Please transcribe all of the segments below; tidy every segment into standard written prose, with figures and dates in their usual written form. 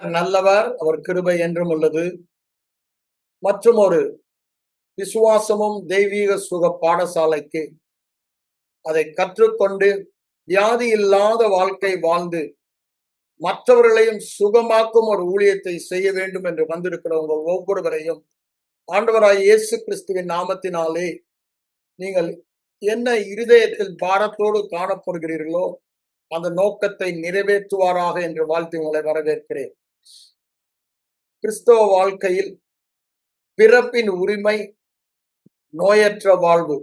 நல்லவர், அவர் கிருபை என்றும் உள்ளது. மற்றும் ஒரு விசுவாசமும் தெய்வீக சுக பாடசாலைக்கு அதை கற்றுக்கொண்டு வியாதி இல்லாத வாழ்க்கை வாழ்ந்து மற்றவர்களையும் சுகமாக்கும் ஒரு ஊழியத்தை செய்ய வேண்டும் என்று வந்திருக்கிற உங்கள் ஒவ்வொருவரையும் ஆண்டவராய் இயேசு கிறிஸ்துவின் நாமத்தினாலே நீங்கள் என்ன இருதயத்தில் பாரத்தோடு காணப்படுகிறீர்களோ அந்த நோக்கத்தை நிறைவேற்றுவாராக என்று வாழ்த்து உங்களை வரவேற்கிறேன். கிறிஸ்தவ வாழ்க்கையில் பிறப்பின் உரிமை நோயற்ற வாழ்வு.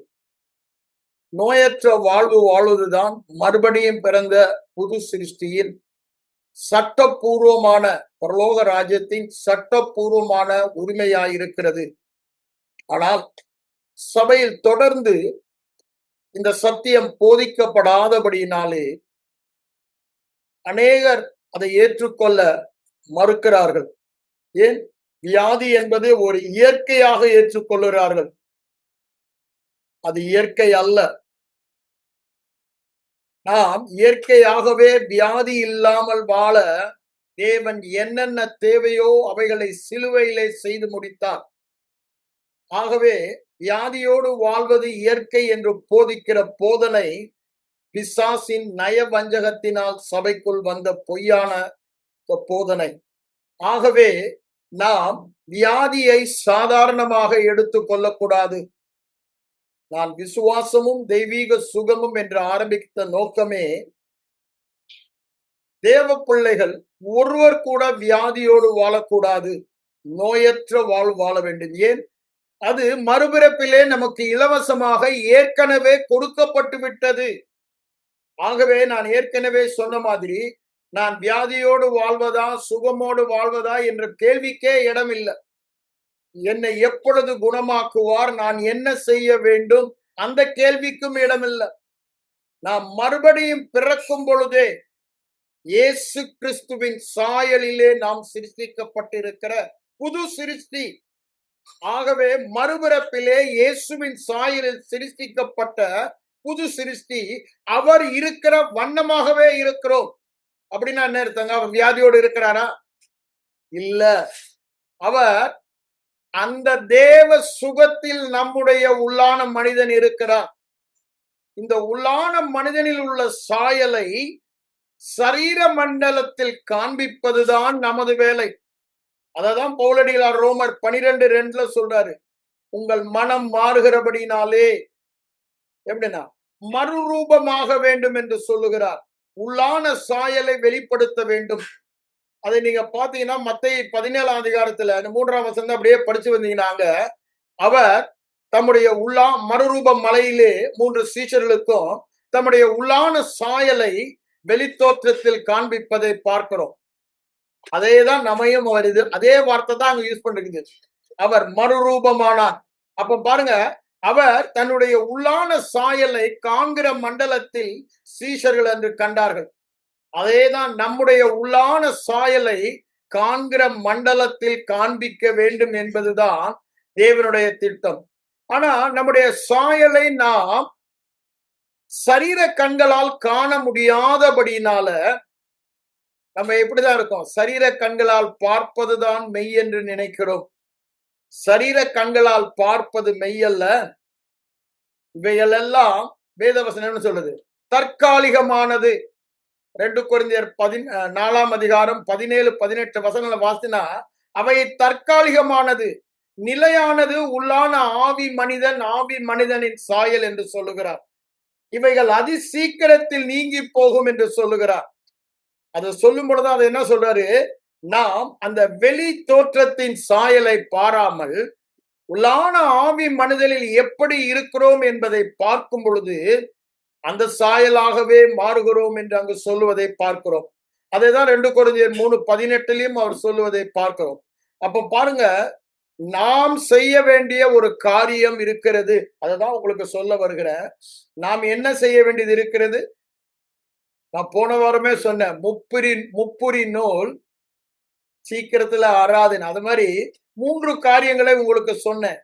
நோயற்ற வாழ்வு வாழ்வதுதான் மறுபடியும் பிறந்த புது சிருஷ்டியின் சட்டப்பூர்வமான பரலோக ராஜ்யத்தின் சட்டப்பூர்வமான உரிமையாயிருக்கிறது. ஆனால் சபையில் தொடர்ந்து இந்த சத்தியம் போதிக்கப்படாதபடியினாலே அநேகர் அதை ஏற்றுக்கொள்ள மறுக்கிறார்கள். ஏன்? வியாதி என்பது ஒரு இயற்கையாக ஏற்றுக்கொள்கிறார்கள். அது இயற்கை அல்ல. நாம் இயற்கையாகவே வியாதி இல்லாமல் வாழ தேவன் என்னென்ன தேவையோ அவைகளை சிலுவையிலே செய்து முடித்தார். ஆகவே வியாதியோடு வாழ்வது இயற்கை என்று போதிக்கிற போதனை பிசாசின் நயவஞ்சகத்தினால் சபைக்குள் வந்த பொய்யான போதனை. ஆகவே நாம் வியாதியை சாதாரணமாக எடுத்துக் கொள்ளக்கூடாது. நான் விசுவாசமும் தெய்வீக சுகமும் என்று ஆரம்பித்த நோக்கமே தேவ பிள்ளைகள் ஒருவர் கூட வியாதியோடு வாழக்கூடாது, நோயற்ற வாழ்வு வாழ வேண்டும். ஏன்? அது மறுபிறப்பிலே நமக்கு இலவசமாக ஏற்கனவே கொடுக்கப்பட்டு விட்டது. ஆகவே நான் ஏற்கனவே சொன்ன மாதிரி நான் வியாதியோடு வாழ்வதா சுகமோடு வாழ்வதா என்ற கேள்விக்கே இடம் இல்லை. என்னை எப்பொழுது குணமாக்குவார், நான் என்ன செய்ய வேண்டும், அந்த கேள்விக்கும் இடமில்லை. நாம் மறுபடியும் பிறக்கும் பொழுதே இயேசு கிறிஸ்துவின் சாயலிலே நாம் சிருஷ்டிக்கப்பட்டிருக்கிற புது சிருஷ்டி. ஆகவே மறுபிறப்பிலே இயேசுவின் சாயலில் சிருஷ்டிக்கப்பட்ட புது சிருஷ்டி அவர் இருக்கிற வண்ணமாகவே இருக்கிறோம். அப்படின்னா என்ன அர்த்தங்க? அவர் வியாதியோடு இருக்கிறாரா? இல்ல. அவர் அந்த தேவ சுகத்தில் நம்முடைய உள்ளான மனிதன் இருக்கிறார். இந்த உள்ளான மனிதனில் உள்ள சாயலை சரீர மண்டலத்தில் காண்பிப்பதுதான் நமது வேலை. அததான் பவுலடிகளார் ரோமர் 12:2 சொல்றாரு, உங்கள் மனம் மாறுகிறபடினாலே எப்படின்னா மறுரூபமாக வேண்டும் என்று சொல்லுகிறார். உள்ளான சாயலை வெளிப்படுத்த வேண்டும். அதை நீங்க பாத்தீங்கன்னா மத்தேயு 17ஆம் அதிகாரத்துல 3ஆம் வசனம் அப்படியே படிச்சு வந்தீங்கன்னாங்க, அவர் தம்முடைய மறுரூப மலையிலே 3 சீஷர்களுக்கும் தம்முடைய உள்ளான சாயலை வெளித்தோற்றத்தில் காண்பிப்பதை பார்க்கிறோம். அதேதான் நம்மையும் அவர் அதே வார்த்தை தான் அங்க யூஸ் பண்றது. அவர் மறுரூபமானார். அப்ப பாருங்க, அவர் தன்னுடைய உள்ளான சாயலை காண்கிற மண்டலத்தில் சீஷர்கள் என்று கண்டார்கள். அதேதான் நம்முடைய உள்ளான சாயலை காண்கிற மண்டலத்தில் காண்பிக்க வேண்டும் என்பதுதான் தேவனுடைய திட்டம். ஆனா நம்முடைய சாயலை நாம் சரீர கண்களால் காண முடியாதபடினால நம்ம எப்படிதான் இருக்கோம்? சரீர கண்களால் பார்ப்பதுதான் மெய் என்று நினைக்கிறோம். சரீர கண்களால் பார்ப்பது மெய்யல்ல. இவைகள் எல்லாம் வேதவசனம் சொல்லுது, தற்காலிகமானது. 2 கொரிந்தியர் 4ஆம் அதிகாரம் 17-18 வசனங்களை வாசினா அவை தற்காலிகமானது, நிலையானது உள்ளான ஆவி மனிதனின் சாயல் என்று சொல்லுகிறார். இவைகள் அதி சீக்கிரத்தில் நீங்கி போகும் என்று சொல்லுகிறார். அதை சொல்லும் பொழுது அதை என்ன சொல்றாரு, நாம் அந்த வெளி தோற்றத்தின் சாயலை பாராமல் உள்ளான ஆவி மனிதனில் எப்படி இருக்கிறோம் என்பதை பார்க்கும் பொழுது அந்த சாயலாகவே மாறுகிறோம் என்று அங்கு சொல்லுவதை பார்க்கிறோம். அதைதான் 2 கொரிந்தியர் 3:18 அவர் சொல்லுவதை பார்க்கிறோம். அப்ப பாருங்க, நாம் செய்ய வேண்டிய ஒரு காரியம் இருக்கிறது. அததான் உங்களுக்கு சொல்ல வருகிறேன். நாம் என்ன செய்ய வேண்டியது இருக்கிறது? நான் போன வாரமே சொன்னேன், முப்புரி நூல் சீக்கிரத்துல ஆறாதுன்னு. அது மாதிரி 3 காரியங்களை உங்களுக்கு சொன்னேன்.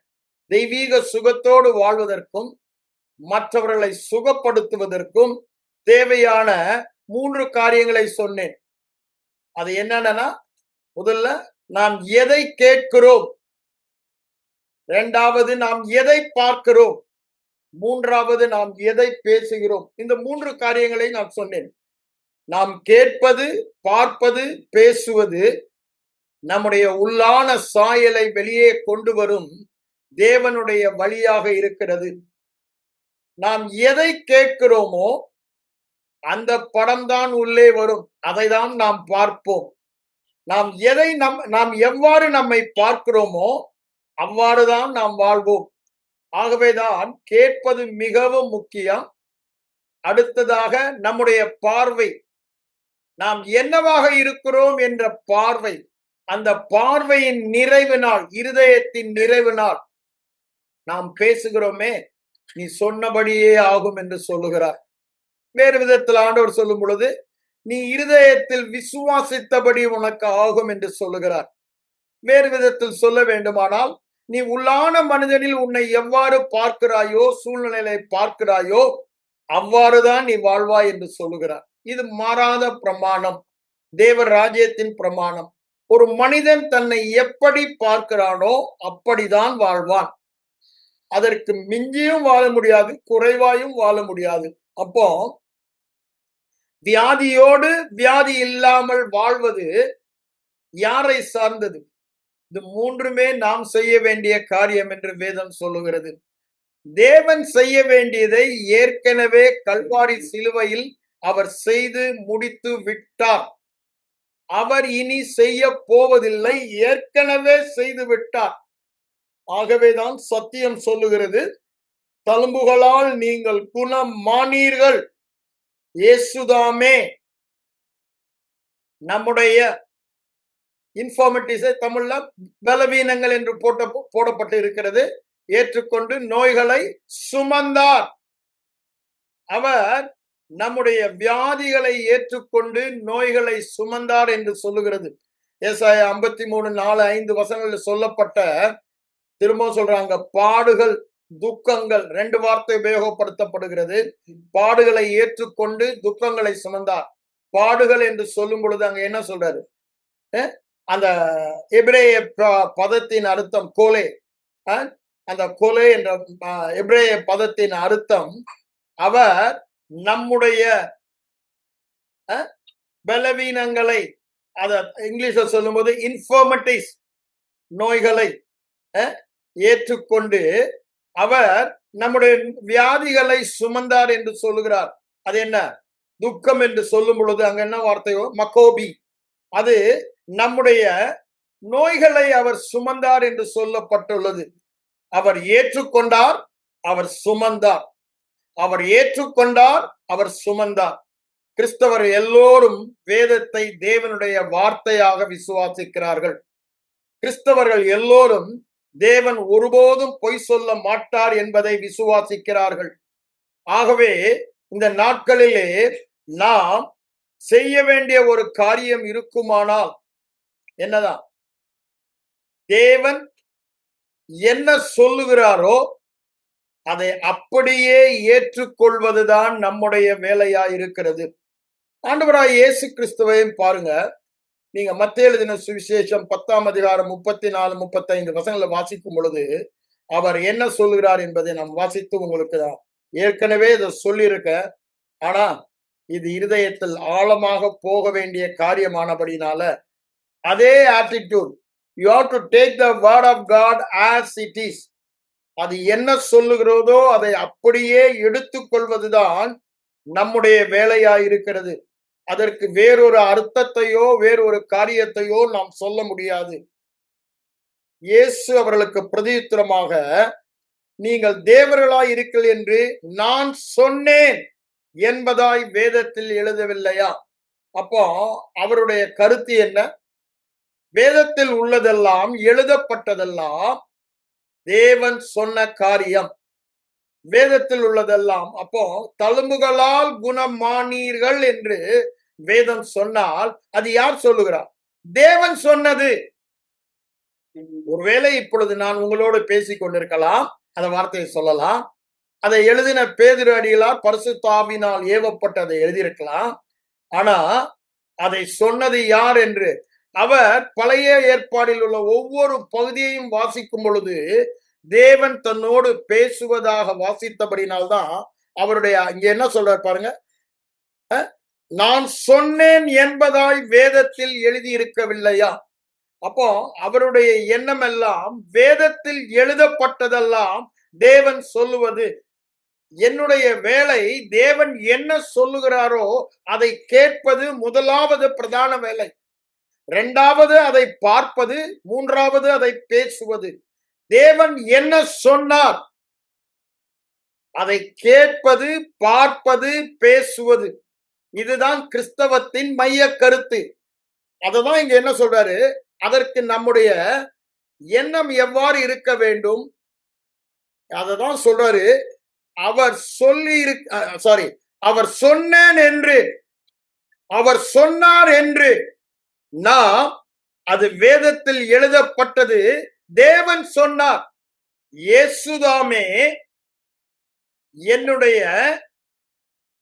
தெய்வீக சுகத்தோடு வாழ்வதற்கும் மற்றவர்களை சுகப்படுத்துவதற்கும் தேவையான 3 காரியங்களை சொன்னேன். அது என்னன்னா, முதல்ல நாம் எதை கேட்கிறோம், இரண்டாவது நாம் எதை பார்க்கிறோம், மூன்றாவது நாம் எதை பேசுகிறோம். இந்த 3 காரியங்களை நான் சொன்னேன். நாம் கேட்பது, பார்ப்பது, பேசுவது நம்முடைய உள்ளான சாயலை வெளியே கொண்டு வரும் தேவனுடைய வழியாக இருக்கிறது. நாம் எதை கேட்கிறோமோ அந்த படம் தான் உள்ளே வரும். அதை தான் நாம் பார்ப்போம். நாம் எவ்வாறு நம்மை பார்க்கிறோமோ அவ்வாறுதான் நாம் வாழ்வோம். ஆகவேதான் கேட்பது மிகவும் முக்கியம். அடுத்ததாக நம்முடைய பார்வை, நாம் என்னவாக இருக்கிறோம் என்ற பார்வை, அந்த பார்வையின் நிறைவு நாள், இருதயத்தின் நிறைவு நாள் நாம் பேசுகிறோமே, நீ சொன்னபடியே ஆகும் என்று சொல்லுகிறார். வேறு விதத்தில் ஆண்டவர் சொல்லும் பொழுது, நீ இருதயத்தில் விசுவாசித்தபடி உனக்கு ஆகும் என்று சொல்லுகிறார். வேறு விதத்தில் சொல்ல வேண்டுமானால், நீ உள்ளான மனிதனில் உன்னை எவ்வாறு பார்க்கிறாயோ, சூழ்நிலையை பார்க்கிறாயோ அவ்வாறுதான் நீ வாழ்வாய் என்று சொல்லுகிறார். இது மாறாத பிரமாணம், தேவ ராஜ்யத்தின் பிரமாணம். ஒரு மனிதன் தன்னை எப்படி பார்க்கிறானோ அப்படிதான் வாழ்வான். அதற்கு மிஞ்சியும் வாழ முடியாது, குறைவாயும் வாழ முடியாது. அப்போ வியாதியோடு வியாதி இல்லாமல் வாழ்வது யாரை சார்ந்தது? இது 3மே நாம் செய்ய வேண்டிய காரியம் என்று வேதம் சொல்லுகிறது. தேவன் செய்ய வேண்டியதை ஏற்கனவே கல்வாரி சிலுவையில் அவர் செய்து முடித்து விட்டார். அவர் இனி செய்ய போவதில்லை, ஏற்கனவே செய்து விட்டார். ஆகவேதான் சத்தியம் சொல்லுகிறது, தழும்புகளால் நீங்கள் குணமானீர்கள். இயேசுதாமே நம்முடைய இன்ஃபார்மிட்டிஸை தமிழ்ல பலவீனங்கள் என்று போடப்பட்டு இருக்கிறது. ஏற்றுக்கொண்டு நோய்களை சுமந்தார். அவர் நம்முடைய வியாதிகளை ஏற்றுக்கொண்டு நோய்களை சுமந்தார் என்று சொல்லுகிறது. ஏசாயா 53:4-5 வசனங்களில் சொல்லப்பட்ட, திரும்ப சொல்றாங்க, பாடுகள் துக்கங்கள், 2 வார்த்தை உபயோகப்படுத்தப்படுகிறது. பாடுகளை ஏற்றுக்கொண்டு துக்கங்களை சுமந்தார். பாடுகள் என்று சொல்லும் பொழுது அங்க என்ன சொல்றாரு? அந்த எபிரேய பதத்தின் அர்த்தம் கோலே. அந்த கோலே என்ற எபிரேய பதத்தின் அர்த்தம், அவர் நம்முடைய பலவீனங்களை, அத இங்கிலீஷ்ல சொல்லும் போது இன்ஃபர்மிட்டிஸ், நோய்களை ஏற்றுக்கொண்டு அவர் நம்முடைய வியாதிகளை சுமந்தார் என்று சொல்லுகிறார். அது என்ன? துக்கம் என்று சொல்லும் பொழுது அங்க என்ன வார்த்தையோ, மக்கோபி, அது நம்முடைய நோய்களை அவர் சுமந்தார் என்று சொல்லப்பட்டுள்ளது. அவர் ஏற்றுக்கொண்டார், அவர் சுமந்தார். அவர் ஏற்றுக்கொண்டார், அவர் சுமந்தார். கிறிஸ்தவர் எல்லோரும் வேதத்தை தேவனுடைய வார்த்தையாக விசுவாசிக்கிறார்கள். கிறிஸ்தவர்கள் எல்லோரும் தேவன் ஒருபோதும் பொய் சொல்ல மாட்டார் என்பதை விசுவாசிக்கிறார்கள். ஆகவே இந்த நாட்களிலே நாம் செய்ய வேண்டிய ஒரு காரியம் இருக்குமானால் என்னதான்? தேவன் என்ன சொல்லுகிறாரோ அதை அப்படியே ஏற்றுக்கொள்வதுதான் நம்முடைய வேலையா இருக்கிறது. ஆண்டவராய் இயேசு கிறிஸ்துவையும் பாருங்க, நீங்க மத்தேயு எழுதின சுவிசேஷம் 10ஆம் அதிகாரம் 34-35 வசனங்களை வாசிக்கும் பொழுது அவர் என்ன சொல்லுகிறார் என்பதை நாம் வாசித்து உங்களுக்கு ஏற்கனவே இதை சொல்லியிருக்க. ஆனா இது இருதயத்தில் ஆழமாக போக வேண்டிய காரியமானபடினால அதே attitude, you have to take the word of God as it is. அது என்ன சொல்லுகிறதோ அதை அப்படியே எடுத்துக்கொள்வதுதான் நம்முடைய வேலையா இருக்கிறது. அதற்கு வேறொரு அர்த்தத்தையோ வேறொரு காரியத்தையோ நாம் சொல்ல முடியாது. இயேசு அவர்களுக்கு பிரதியுத்தரமாக, நீங்கள் தேவர்களாய் இருக்கிறீர்கள் என்று நான் சொன்னேன் என்பதாய் வேதத்தில் எழுதவில்லையா? அப்போ அவருடைய கருத்து என்ன? வேதத்தில் உள்ளதெல்லாம், எழுதப்பட்டதெல்லாம் தேவன் சொன்ன காரியம், வேதத்தில் உள்ளதெல்லாம். அப்போ தழும்புகளால் குணமானீர்கள் என்று வேதம் சொன்னால் அது யார் சொல்லுகிறார்? தேவன் சொன்னது. ஒருவேளை இப்பொழுது நான் உங்களோடு பேசிக் கொண்டிருக்கலாம், அந்த வார்த்தையை சொல்லலாம். அதை எழுதின பேதுரு அடிகளார் பரிசுத்த ஆவியினால் ஏவப்பட்டு அதை எழுதியிருக்கலாம். ஆனா அதை சொன்னது யார் என்று அவர் பழைய ஏற்பாடில் உள்ள ஒவ்வொரு பகுதியையும் வாசிக்கும் பொழுது தேவன் தன்னோடு பேசுவதாக வாசித்தபடினால்தான் அவருடைய இங்க என்ன சொல்றார் பாருங்க, நான் சொன்னேன் என்பதாய் வேதத்தில் எழுதி இருக்கவில்லையா? அப்போ அவருடைய எண்ணம் எல்லாம் வேதத்தில் எழுதப்பட்டதெல்லாம் தேவன் சொல்லுவது. என்னுடைய வேலை தேவன் என்ன சொல்லுகிறாரோ அதை கேட்பது முதலாவது பிரதான வேலை. இரண்டாவது அதை பார்ப்பது, மூன்றாவது அதை பேசுவது. தேவன் என்ன சொன்னார் அதை கேட்பது, பார்ப்பது, பேசுவது. இதுதான் கிறிஸ்தவத்தின் மைய கருத்து. அததான் இங்க என்ன சொல்றாரு, அதற்கு நம்முடைய எண்ணம் எவ்வாறு இருக்க வேண்டும்? அததான் சொல்றாரு, அவர் சொல்லி சாரி அவர் சொன்னேன் என்று, அவர் சொன்னார் என்று நாம், அது வேதத்தில் எழுதப்பட்டது, தேவன் சொன்னார். இயேசுதாமே என்னுடைய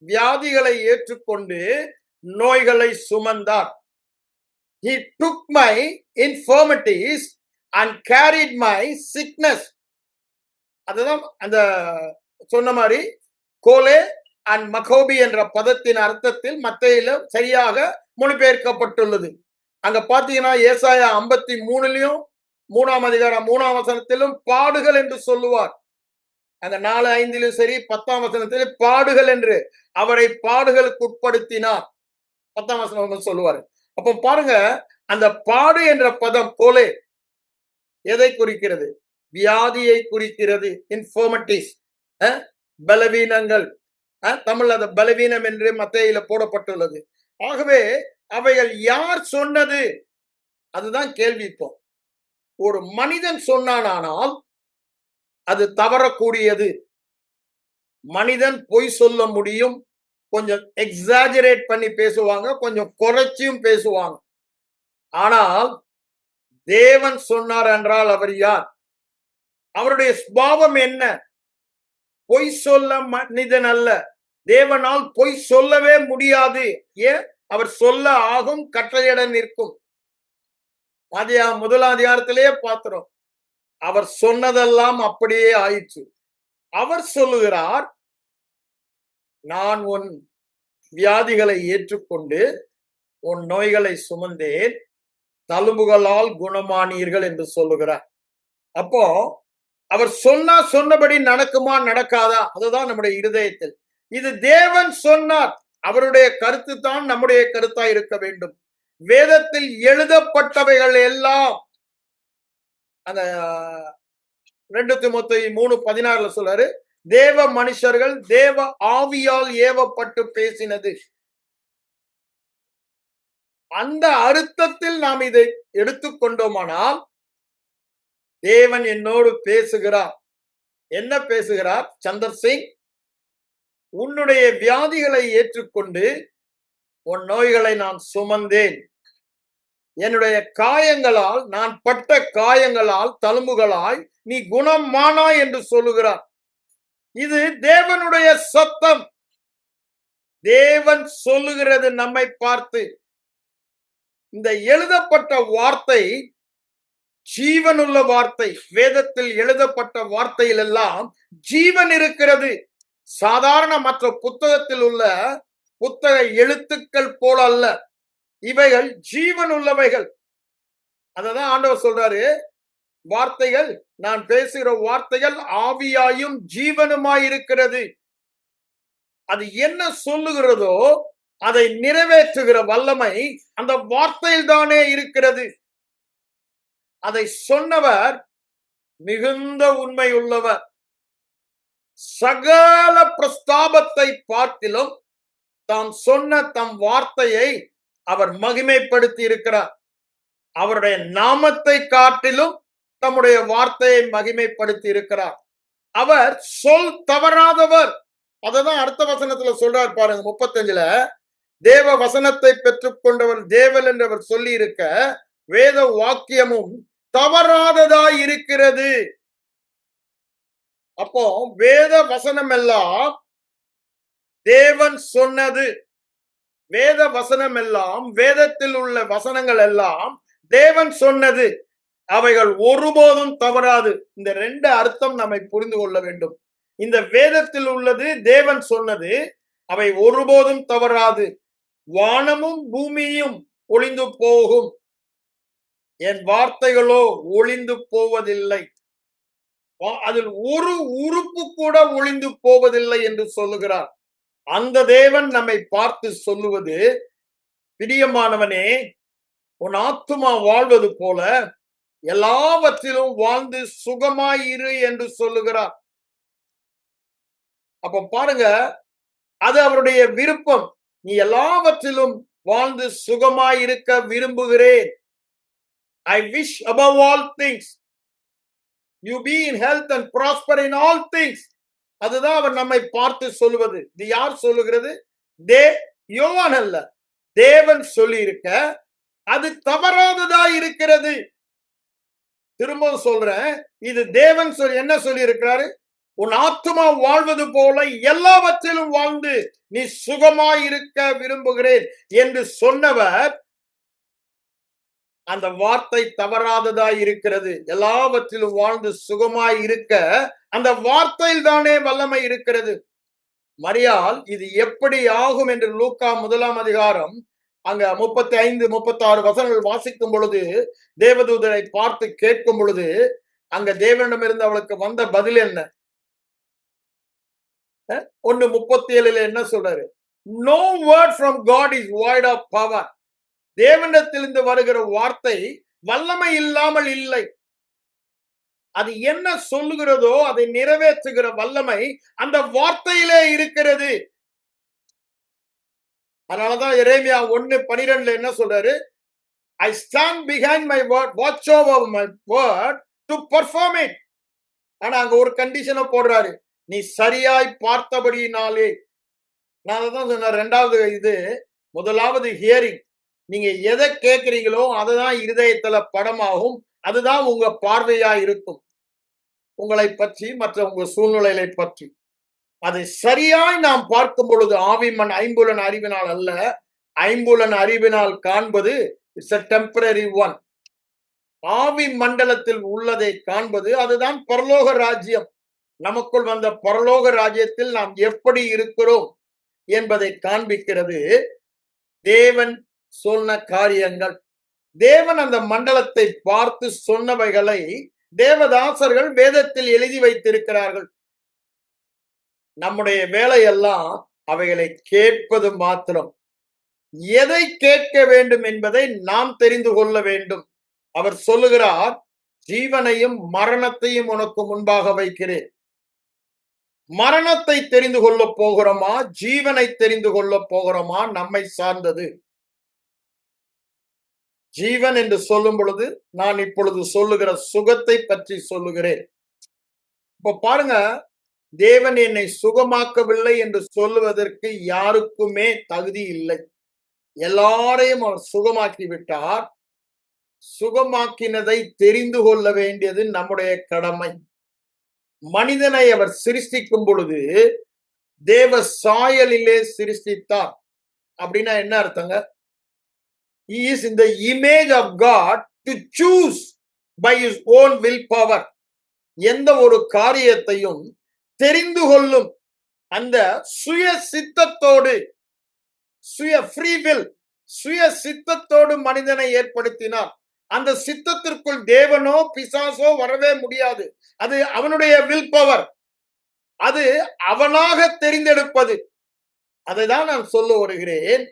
வியாதிகளை ஏற்றுக்கொண்டு நோய்களை சுமந்தார். He took my infirmities and carried my sickness. அதுதான் அந்த சொன்ன மாதிரி கோலே அண்ட் மகோபி என்ற பதத்தின் அர்த்தத்தில் மத்தேயில சரியாக மொழிபெயர்க்கப்பட்டுள்ளது. அங்க பாத்தீங்கன்னா ஏசாயா 53லயும் 3ஆம் அதிகாரம் 3ஆம் வசனத்திலும் பாடுகள் என்று சொல்லுவார். அந்த 4:5 சரி 10ஆம் வசனத்திலும் பாடுகள் என்று அவரை பாடுகளுக்கு உட்படுத்தினார் 10ஆம் வசனம் சொல்லுவார். அப்ப பாருங்க, அந்த பாடு என்ற பதம் கோலே எதை குறிக்கிறது? வியாதியை குறிக்கிறது. இன்ஃபர்மிட்டிஸ், பலவீனங்கள். தமிழ் அந்த பலவீனம் என்று மத்தேயில போடப்பட்டுள்ளது. ஆகவே அவைகள் யார் சொன்னது? அதுதான் கேள்வி. இப்போ ஒரு மனிதன் சொன்னானால் அது தவறக்கூடியது. மனிதன் பொய் சொல்ல முடியும், கொஞ்சம் எக்ஸாஜரேட் பண்ணி பேசுவாங்க, கொஞ்சம் குறைச்சியும் பேசுவாங்க. ஆனால் தேவன் சொன்னார் என்றால் அவர் யார்? அவருடைய சுபாவம் என்ன? பொய் சொல்ல மனிதன் அல்ல. தேவனால் பொய் சொல்லவே முடியாது. ஏன்? அவர் சொல்ல ஆகும், கட்டளையிட நிற்கும். முதல் அதிகாரத்திலேயே பார்க்கிறோம், அவர் சொன்னதெல்லாம் அப்படியே ஆயிற்று. அவர் சொல்லுகிறார், நான் உன் வியாதிகளை ஏற்றுக்கொண்டு உன் நோய்களை சுமந்தேன், தழும்புகளால் குணமானீர்கள் என்று சொல்லுகிறார். அப்போ அவர் சொன்னபடி நடக்குமா நடக்காதா? அதுதான் நம்முடைய இருதயத்தில். இது தேவன் சொன்னார். அவருடைய கருத்து தான் நம்முடைய கருத்தா இருக்க வேண்டும். வேதத்தில் எழுதப்பட்டவைகள் எல்லாம் அந்த 2 தீமோத்தேயு 3:16 சொல்றாரு, தேவ மனுஷர்கள் தேவ ஆவியால் ஏவப்பட்டு பேசினது. அந்த அர்த்தத்தில் நாம் இதை எடுத்துக்கொண்டோமானால் தேவன் என்னோடு பேசுகிறார். என்ன பேசுகிறார்? சந்தர் சிங், உன்னுடைய வியாதிகளை ஏற்றுக்கொண்டு உன் நோய்களை நான் சுமந்தேன். என்னுடைய காயங்களால், நான் பட்ட காயங்களால், தழும்புகளாய் நீ குணமானாய் என்று சொல்லுகிறார். இது தேவனுடைய சத்தம். தேவன் சொல்லுகிறது நம்மை பார்த்து. இந்த எழுதப்பட்ட வார்த்தை ஜீவனுள்ள வார்த்தை. வேதத்தில் எழுதப்பட்ட வார்த்தையில் எல்லாம் ஜீவன் இருக்கிறது. சாதாரண மற்ற புத்தகத்தில் உள்ள புத்தக எழுத்துக்கள் போல அல்ல. இவைகள் ஜீவன் உள்ளவைகள். அததான் ஆண்டவர் சொல்றாரு, வார்த்தைகள், நான் பேசுகிற வார்த்தைகள் ஆவியாயும் ஜீவனுமாய் இருக்கிறது. அது என்ன சொல்லுகிறதோ அதை நிறைவேற்றுகிற வல்லமை அந்த வார்த்தையில் தானே இருக்கிறது. அதை சொன்னவர் மிகுந்த உண்மை உள்ளவர். சகல பிரஸ்தாபத்தை பார்த்திலும் தாம் சொன்ன தம் வார்த்தையை அவர் மகிமைப்படுத்தி இருக்கிறார். அவருடைய நாமத்தை காட்டிலும் தம்முடைய வார்த்தையை மகிமைப்படுத்தி இருக்கிறார். அவர் சொல் தவறாதவர். அததான் அடுத்த வசனத்துல சொல்றார் பாருங்க, 35ல, தேவ வசனத்தை பெற்றுக்கொண்டவர் தேவன் என்றவர் சொல்லி இருக்க வேத வாக்கியமும் தவறாததாய் இருக்கிறது. அப்போ வேத வசனம் எல்லாம் தேவன் சொன்னது. வேத வசனம் எல்லாம், வேதத்தில் உள்ள வசனங்கள் எல்லாம் தேவன் சொன்னது, அவைகள் ஒருபோதும் தவறாது. இந்த ரெண்டு அர்த்தம் நம்மை புரிந்து கொள்ள வேண்டும். இந்த வேதத்தில் உள்ளது தேவன் சொன்னது, அவை ஒருபோதும் தவறாது. வானமும் பூமியும் ஒளிந்து போகும், என் வார்த்தைகளோ ஒளிந்து போவதில்லை. அதில் ஒரு உறுப்பு கூட ஒளிந்து போவதில்லை என்று சொல்லுகிறார். அந்த தேவன் நம்மை பார்த்து சொல்லுவது, பிரியமானவனே, உன் ஆத்துமா வாழ்வது போல எல்லாவற்றிலும் வாழ்ந்து சுகமாயிரு என்று சொல்லுகிறார். அப்ப பாருங்க, அது அவருடைய விருப்பம். நீ எல்லாவற்றிலும் வாழ்ந்து சுகமாயிருக்க விரும்புகிறேன். I wish above all things you be in health and prosper in all things. அதுதான் அவர் நம்மை பார்த்து சொல்லுவது. இது யார் சொல்லுகிறது? யோவான் அல்ல, தேவன் சொல்லி இருக்க, அது தவறாததா இருக்கிறது. திரும்ப சொல்றேன், இது தேவன் என்ன சொல்லி இருக்கிறாரு? உன் ஆத்துமா வாழ்வது போல எல்லாவற்றிலும் வாழ்ந்து நீ சுகமாயிருக்க விரும்புகிறேன் என்று சொன்னவர், அந்த வார்த்தை தவறாததா இருக்கிறது. எல்லாவற்றிலும் வாழ்ந்து சுகமாய் இருக்க அந்த வார்த்தையில் தானே வல்லமை இருக்கிறது. மரியாள் இது எப்படி ஆகும் என்று லூக்கா 1 அதிகாரம் அங்க 35, 36 வசனங்கள் வாசிக்கும் பொழுது, தேவதூதரை பார்த்து கேட்கும் பொழுது, அங்க தேவனிடமிருந்து அவளுக்கு வந்த பதில் என்ன? 1:37 என்ன சொல்றாரு? No word from God is void of power. தேவனிடத்திலிருந்து வருகிற வார்த்தை வல்லமை இல்லாமல் இல்லை. அது என்ன சொல்லுகிறதோ அதை நிறைவேற்றுகிற வல்லமை அந்த வார்த்தையிலே இருக்கிறது. அதனாலதான் எரேமியா 1:12 என்ன சொல்றாரு? I stand behind my word, watch over my word to perform it. ஆனா அங்க ஒரு கண்டிஷனை போடுறாரு, நீ சரியாய் பார்த்தபடியினாலே. நான் அதான் சொன்னேன், ரெண்டாவது இது, முதலாவது ஹியரிங். நீங்க எதை கேட்கிறீங்களோ அதுதான் இருதயத்துல படமாகும், அதுதான் உங்க பார்வையா இருக்கும், உங்களை பற்றி மற்ற உங்க சூழ்நிலைகளை பற்றி. அதை சரியாய் நாம் பார்க்கும் பொழுது, ஆவிமன் ஐம்புலன் அறிவினால் அல்ல, ஐம்புலன் அறிவினால் காண்பது இட்ஸ் a temporary one. ஆவி மண்டலத்தில் உள்ளதை காண்பது அதுதான் பரலோக ராஜ்யம். நமக்குள் வந்த பரலோக ராஜ்யத்தில் நாம் எப்படி இருக்கிறோம் என்பதை காண்பிக்கிறது தேவன் சொன்ன காரியங்கள். தேவன் அந்த மண்டலத்தை பார்த்து சொன்னவைகளை தேவதாசர்கள் வேதத்தில் எழுதி வைத்திருக்கிறார்கள். நம்முடைய வேலையெல்லாம் அவைகளை கேட்பது மாத்திரம். எதை கேட்க வேண்டும் என்பதை நாம் தெரிந்து கொள்ள வேண்டும். அவர் சொல்லுகிறார், ஜீவனையும் மரணத்தையும் உனக்கு முன்பாக வைக்கிறேன். மரணத்தை தெரிந்து கொள்ள போகிறோமா, ஜீவனை தெரிந்து கொள்ள போகிறோமா, நம்மை சார்ந்தது. ஜீவன் என்று சொல்லும் பொழுது நான் இப்பொழுது சொல்லுகிற சுகத்தை பற்றி சொல்லுகிறேன். இப்ப பாருங்க, தேவன் என்னை சுகமாக்கவில்லை என்று சொல்லுவதற்கு யாருக்குமே தகுதி இல்லை. எல்லாரையும் அவர் சுகமாக்கி விட்டார். சுகமாக்கினதை தெரிந்து கொள்ள வேண்டியது நம்முடைய கடமை. மனிதனை அவர் சிருஷ்டிக்கும் பொழுது தேவ சாயலிலே சிருஷ்டித்தார். அப்படின்னா என்ன அர்த்தங்க? He is in the image of God to choose by his own willpower. எந்த ஒரு காரியத்தையும் தெரிந்து கொள்ளும் அந்த சுய சித்தத்தோடு, சுய ஃப்ரீ வில், சுய சித்தத்தோடு மனிதனை ஏற்படுத்தினார். அந்த சித்தத்திற்குள் தேவனோ பிசாசோ வரவே முடியாது. அது அவனுடைய வில் பவர். அது அவனாக தெரிந்தெடுப்பது. அதைதான் நான் சொல்ல வருகிறேன்.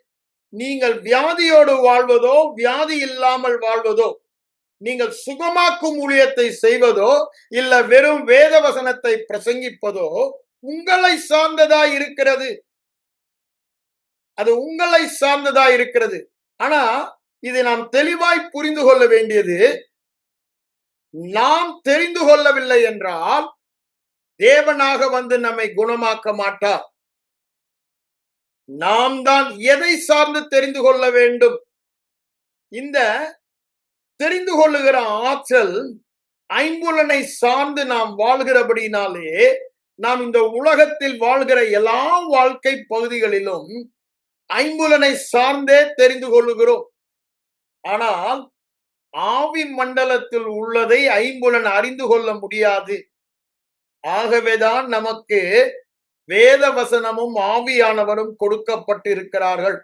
நீங்கள் வியாதியோடு வாழ்வதோ வியாதி இல்லாமல் வாழ்வதோ, நீங்கள் சுகமாக்கும் ஊழியத்தை செய்வதோ இல்ல வெறும் வேத வசனத்தை பிரசங்கிப்பதோ உங்களை சார்ந்ததா இருக்கிறது. அது உங்களை சார்ந்ததா இருக்கிறது. ஆனா இதை நாம் தெளிவாய் புரிந்து கொள்ள வேண்டியது, நாம் தெரிந்து கொள்ளவில்லை என்றால் தேவனாக வந்து நம்மை குணமாக்க மாட்டார். நாம் தான் எதை சார்ந்து தெரிந்து கொள்ள வேண்டும். இந்த தெரிந்து கொள்ளுகிற ஆற்றல் ஐம்புலனை சார்ந்து நாம் வாழ்கிறபடினாலே நாம் இந்த உலகத்தில் வாழ்கிற எல்லா வாழ்க்கை பகுதிகளிலும் ஐம்புலனை சார்ந்தே தெரிந்து கொள்ளுகிறோம். ஆனால் ஆவி மண்டலத்தில் உள்ளதை ஐம்புலன் அறிந்து கொள்ள முடியாது. ஆகவேதான் நமக்கு வேத வசனமும் ஆவியானவரும் கொடுக்கப்பட்டிருக்கிறார்கள்.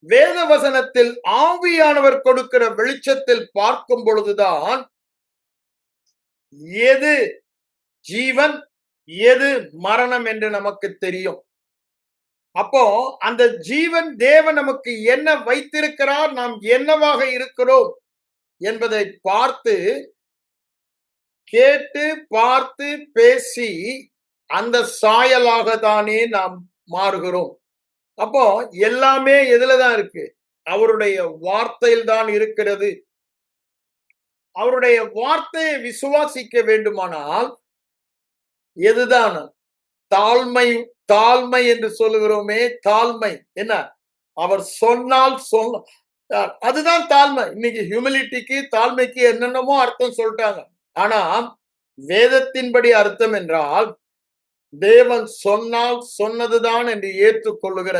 வேத வசனத்தில் ஆவியானவர் கொடுக்கிற வெளிச்சத்தில் பார்க்கும் பொழுதுதான் எது ஜீவன் எது மரணம் என்று நமக்கு தெரியும். அப்போ அந்த ஜீவன் தேவன் நமக்கு என்ன வைத்திருக்கிறார், நாம் என்னவாக இருக்கிறோம் என்பதை பார்த்து கேட்டு பார்த்து பேசி அந்த சாயலாக தானே நாம் மாறுகிறோம். அப்போ எல்லாமே எதுலதான் இருக்கு? அவருடைய வார்த்தையில் தான் இருக்கிறது. அவருடைய வார்த்தையை விசுவாசிக்க வேண்டுமானால் எதுதான்? தாழ்மை. தாழ்மை என்று சொல்லுகிறோமே, தாழ்மை என்ன? அவர் சொன்னால் அதுதான் தாழ்மை. இன்னைக்கு ஹியூமிலிட்டிக்கு தாழ்மைக்கு என்னென்னமோ அர்த்தம் சொல்லிட்டாங்க. ஆனா வேதத்தின்படி அர்த்தம் என்றால் தேவன் சொன்னால் சொன்னதுதான் என்று ஏற்றுக்கொள்ளுகிற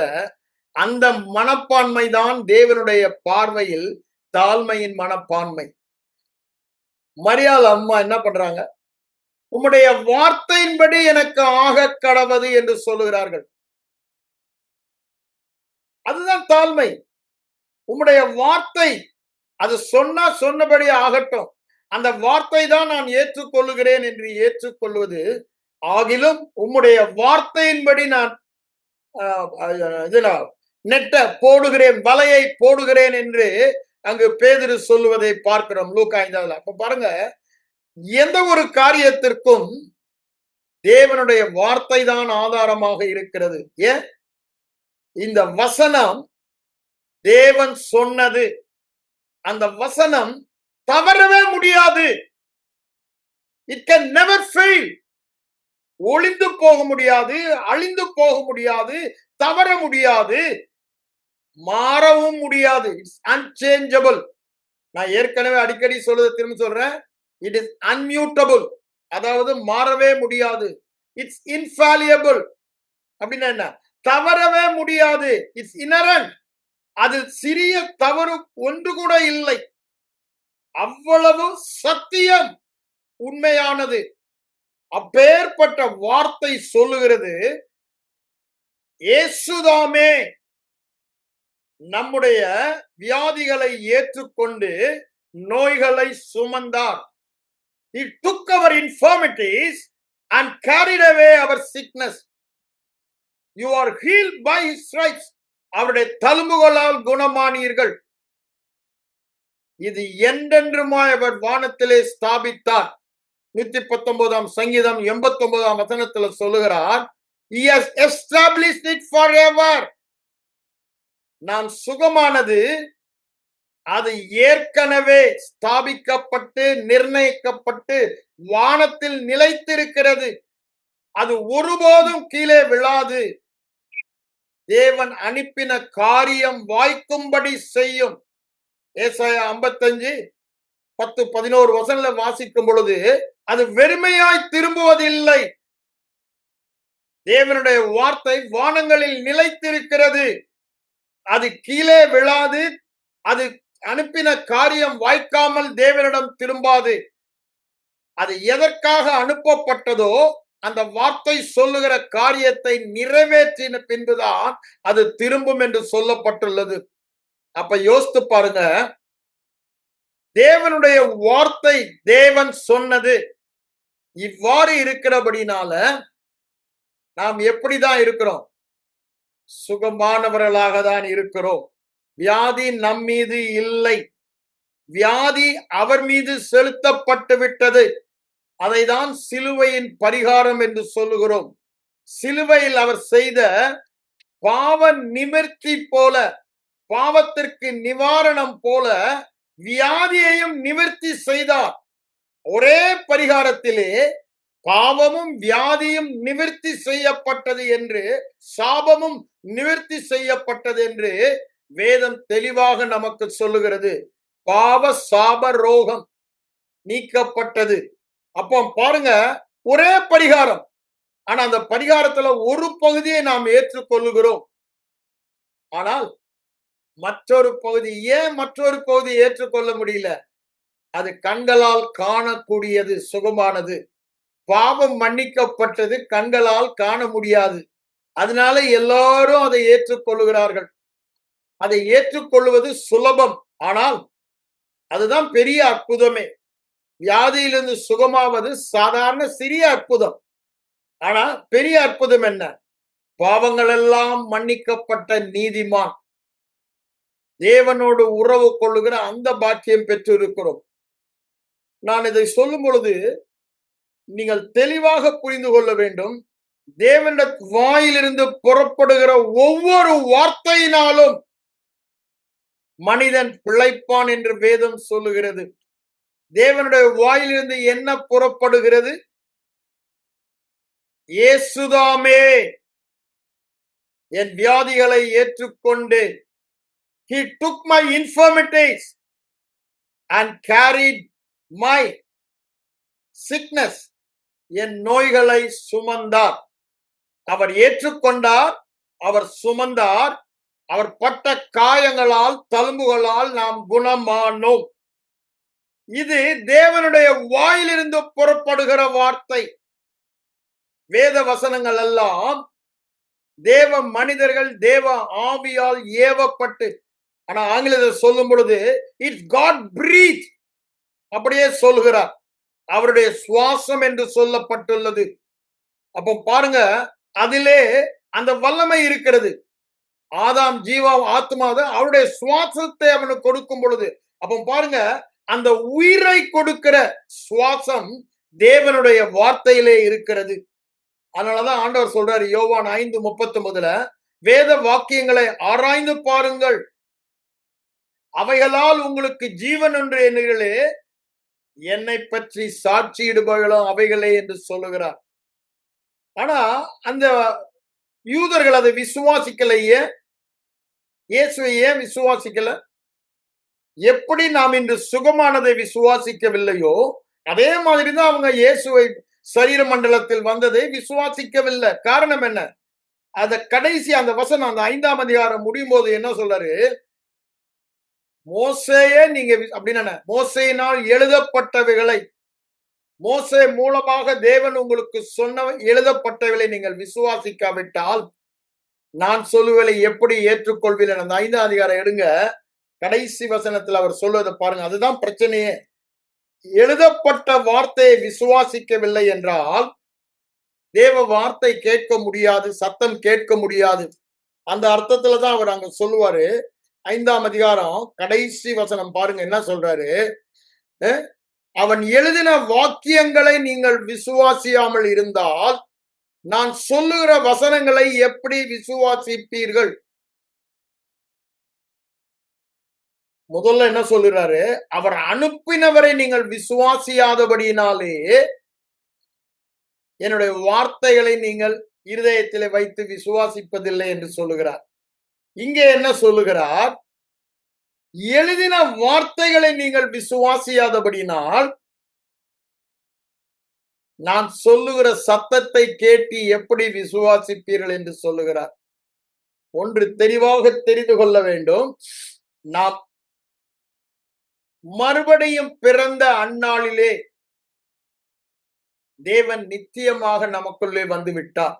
அந்த மனப்பான்மை தான் தேவனுடைய பார்வையில் தாழ்மையின் மனப்பான்மை. மரியாள் அம்மா என்ன பண்றாங்க? உம்முடைய வார்த்தையின்படி எனக்கு ஆக கடவது என்று சொல்லுகிறார்கள். அதுதான் தாழ்மை. உம்முடைய வார்த்தை அது சொன்னா சொன்னபடி ஆகட்டும், அந்த வார்த்தை தான் நான் ஏற்றுக்கொள்ளுகிறேன் என்று ஏற்றுக்கொள்வது. ஆகிலும் உம்முடைய வார்த்தையின்படி நான் நெட்ட போடுகிறேன், வலையை போடுகிறேன் என்று அங்கு பேதுரு சொல்லுவதை பார்க்கிறோம் லூக்கா 5. அப்ப பாருங்க, எந்த ஒரு காரியத்திற்கும் தேவனுடைய வார்த்தை தான் ஆதாரமாக இருக்கிறது. ஏன்? இந்த வசனம் தேவன் சொன்னது. அந்த வசனம் தவறவே முடியாது. It can never fail. ஒளிந்து போக முடியாது, அழிந்து போக முடியாது, தவற முடியாது, மாறவும் முடியாது. It's unchangeable. நான் ஏற்கனவே அடிக்கடி சொல்றதை திரும்ப சொல்றேன். It is immutable. அதாவது மாறவே முடியாது. It's infallible. அப்படின்னா என்ன? தவறவே முடியாது. It's inerrant. அதில் சிறிய தவறு ஒன்று கூட இல்லை. அவ்வளவு சத்தியம், உண்மையானது. அப்பேற்பட்ட வார்த்தை சொல்லுகிறது, இயேசுதாமே நம்முடைய வியாதிகளை ஏற்றுக்கொண்டு நோய்களை சுமந்தார். He took our infirmities and carried away our sickness. You are healed by his stripes. அவருடைய தழும்புகளால் குணமானீர்கள். இது என்றென்றுமாய் அவர் வானத்திலே ஸ்தாபித்தார். 119 சங்கீதம் 89 வசனத்துல சொல்லுகிறார், he has established it forever. நாம் சுகமானது அது ஏற்கனவே ஸ்தாபிக்கப்பட்டு நிர்ணயிக்கப்பட்டு வானத்தில் நிலைத்திருக்கிறது. அது ஒருபோதும் கீழே விழாது. தேவன் அனுப்பின காரியம் வாய்க்கும்படி செய்யும். ஏசாயா 55 10 11 வசனங்களை வாசிக்கும் பொழுது அது வெறுமையாய் திரும்புவதில்லை. தேவனுடைய வார்த்தை வானங்களில் நிலைத்திருக்கிறது. அது கீழே விழாது. அது அனுப்பின காரியம் வாய்க்காமல் தேவனிடம் திரும்பாது. அது எதற்காக அனுப்பப்பட்டதோ அந்த வார்த்தை சொல்லுகிற காரியத்தை நிறைவேற்றின பின்புதான் அது திரும்பும் என்று சொல்லப்பட்டுள்ளது. அப்ப யோசித்து பாருங்க, தேவனுடைய வார்த்தை தேவன் சொன்னது இவ்வாறு இருக்கிறபடினால நாம் எப்படிதான் இருக்கிறோம்? சுகமானவர்களாக தான் இருக்கிறோம். வியாதி நம் மீது இல்லை. வியாதி அவர் மீது செலுத்தப்பட்டு விட்டது. அதைதான் சிலுவையின் பரிகாரம் என்று சொல்லுகிறோம். சிலுவையில் அவர் செய்த பாவ நிவர்த்தி போல, பாவத்திற்கு நிவாரணம் போல வியாதியையும் நிவர்த்தி செய்தார். ஒரே பரிகாரத்திலே பாவமும் வியாதியும் நிவர்த்தி செய்யப்பட்டது என்று, சாபமும் நிவர்த்தி செய்யப்பட்டது என்று வேதம் தெளிவாக நமக்கு சொல்லுகிறது. பாவ சாப ரோகம் நீக்கப்பட்டது. அப்போ பாருங்க, ஒரே பரிகாரம். ஆனா அந்த பரிகாரத்துல ஒரு பகுதியை நாம் ஏற்றுக்கொள்ளுகிறோம். ஆனால் மற்றொரு பகுதி, ஏன் மற்றொரு பகுதி ஏற்றுக்கொள்ள முடியல? அது கண்களால் காணக்கூடியது, சுகமானது. பாவம் மன்னிக்கப்பட்டது கண்களால் காண முடியாது. அதனால எல்லாரும் அதை ஏற்றுக்கொள்ளுகிறார்கள். அதை ஏற்றுக்கொள்வது சுலபம். ஆனால் அதுதான் பெரிய அற்புதமே. வியாதியிலிருந்து சுகமாவது சாதாரண சிறிய அற்புதம். ஆனா பெரிய அற்புதம் என்ன? பாவங்கள் எல்லாம் மன்னிக்கப்பட்ட நீதிமான் தேவனோடு உறவு கொள்ளுகிற அந்த பாக்கியம் பெற்றிருக்கிறோம். நான் இதை சொல்லும் பொழுது நீங்கள் தெளிவாக புரிந்து கொள்ள வேண்டும். தேவனுடைய வாயிலிருந்து புறப்படுகிற ஒவ்வொரு வார்த்தையினாலும் மனிதன் பிழைப்பான் என்று வேதம் சொல்லுகிறது. தேவனுடைய வாயிலிருந்து என்ன புறப்படுகிறது? இயேசுதாமே என் வியாதிகளை ஏற்றுக்கொண்டு he took my infirmities and carried my sickness, என் நோய்களை சுமந்தார். அவர் ஏற்றுக்கொண்டார், அவர் சுமந்தார், அவர் பட்ட காயங்களால் தழும்புகளால் நாம் குணமானோம். இது தேவனுடைய வாயிலிருந்து புறப்படுகிற வார்த்தை. வேத வசனங்கள் எல்லாம் தேவ மனிதர்கள் தேவ ஆவியால் ஏவப்பட்டு, ஆனா ஆங்கிலத்தில் சொல்லும் பொழுது இட்ஸ் காட் பிரீத், அப்படியே சொல்கிறார். அவருடைய சுவாசம் என்று சொல்லப்பட்டுள்ளது. அப்போ பாருங்க, அதிலே அந்த வல்லமை இருக்கிறது. ஆதாம் ஜீவா ஆத்மாவை அவருடைய சுவாசத்தை அவனுக்கு கொடுக்கும் பொழுது, அப்போ பாருங்க, அந்த உயிரை கொடுக்கிற சுவாசம் தேவனுடைய வார்த்தையிலே இருக்கிறது. அதனாலதான் ஆண்டவர் சொல்றாரு யோவான் 5:39, வேத வாக்கியங்களை ஆராய்ந்து பாருங்கள், அவைகளால் உங்களுக்கு ஜீவன் என்று எண்ணுகளே, என்னை பற்றி சாட்சியிடுபவர்களும் அவைகளே என்று சொல்லுகிறார். ஆனா அந்த யூதர்கள் அதை விசுவாசிக்கலையே. இயேசுவை ஏன் விசுவாசிக்கல? எப்படி நாம் இன்று சுகமானதை விசுவாசிக்கவில்லையோ அதே மாதிரிதான் அவங்க இயேசுவை சரீர மண்டலத்தில் வந்ததை விசுவாசிக்கவில்லை. காரணம் என்ன? அத கடைசி அந்த வசனம், அந்த 5ஆம் அதிகாரம் முடியும் போது என்ன சொல்றாரு? மோசேயே நீங்க அப்படின்னு, மோசேயினால் எழுதப்பட்டவைகளை, மோசே மூலமாக தேவன் உங்களுக்கு சொன்ன எழுதப்பட்டவைகளை நீங்கள் விசுவாசிக்காவிட்டால் நான் சொல்லுவதை எப்படி ஏற்றுக்கொள்வீர்கள்? அந்த 5ஆம் அதிகாரம் எடுங்க, கடைசி வசனத்தில் அவர் சொல்வதை பாருங்க. அதுதான் பிரச்சனையே. எழுதப்பட்ட வார்த்தையை விசுவாசிக்கவில்லை என்றால் தேவ வார்த்தை கேட்க முடியாது, சத்தம் கேட்க முடியாது. அந்த அர்த்தத்துல தான் அவர் அங்க சொல்லுவாரு. 5ஆம் அதிகாரம் கடைசி வசனம் பாருங்க, என்ன சொல்றாரு? அவன் எழுதின வாக்கியங்களை நீங்கள் விசுவாசியாமல் இருந்தால் நான் சொல்லுகிற வசனங்களை எப்படி விசுவாசிப்பீர்கள்? முதல்ல என்ன சொல்லுறாரு? அவர் அனுப்பினவரை நீங்கள் விசுவாசியாதபடியினாலே என்னுடைய வார்த்தைகளை நீங்கள் இருதயத்திலே வைத்து விசுவாசிப்பதில்லை என்று சொல்லுகிறார். இங்கே என்ன சொல்லுகிறார்? எழுதின வார்த்தைகளை நீங்கள் விசுவாசியாதபடினால் நான் சொல்லுகிற சத்தத்தை கேட்டு எப்படி விசுவாசிப்பீர்கள் என்று சொல்லுகிறார். ஒன்று தெளிவாக தெரிந்து கொள்ள வேண்டும். நாம் மறுபடியும் பிறந்த அந்நாளிலே தேவன் நித்தியமாக நமக்குள்ளே வந்து விட்டார்.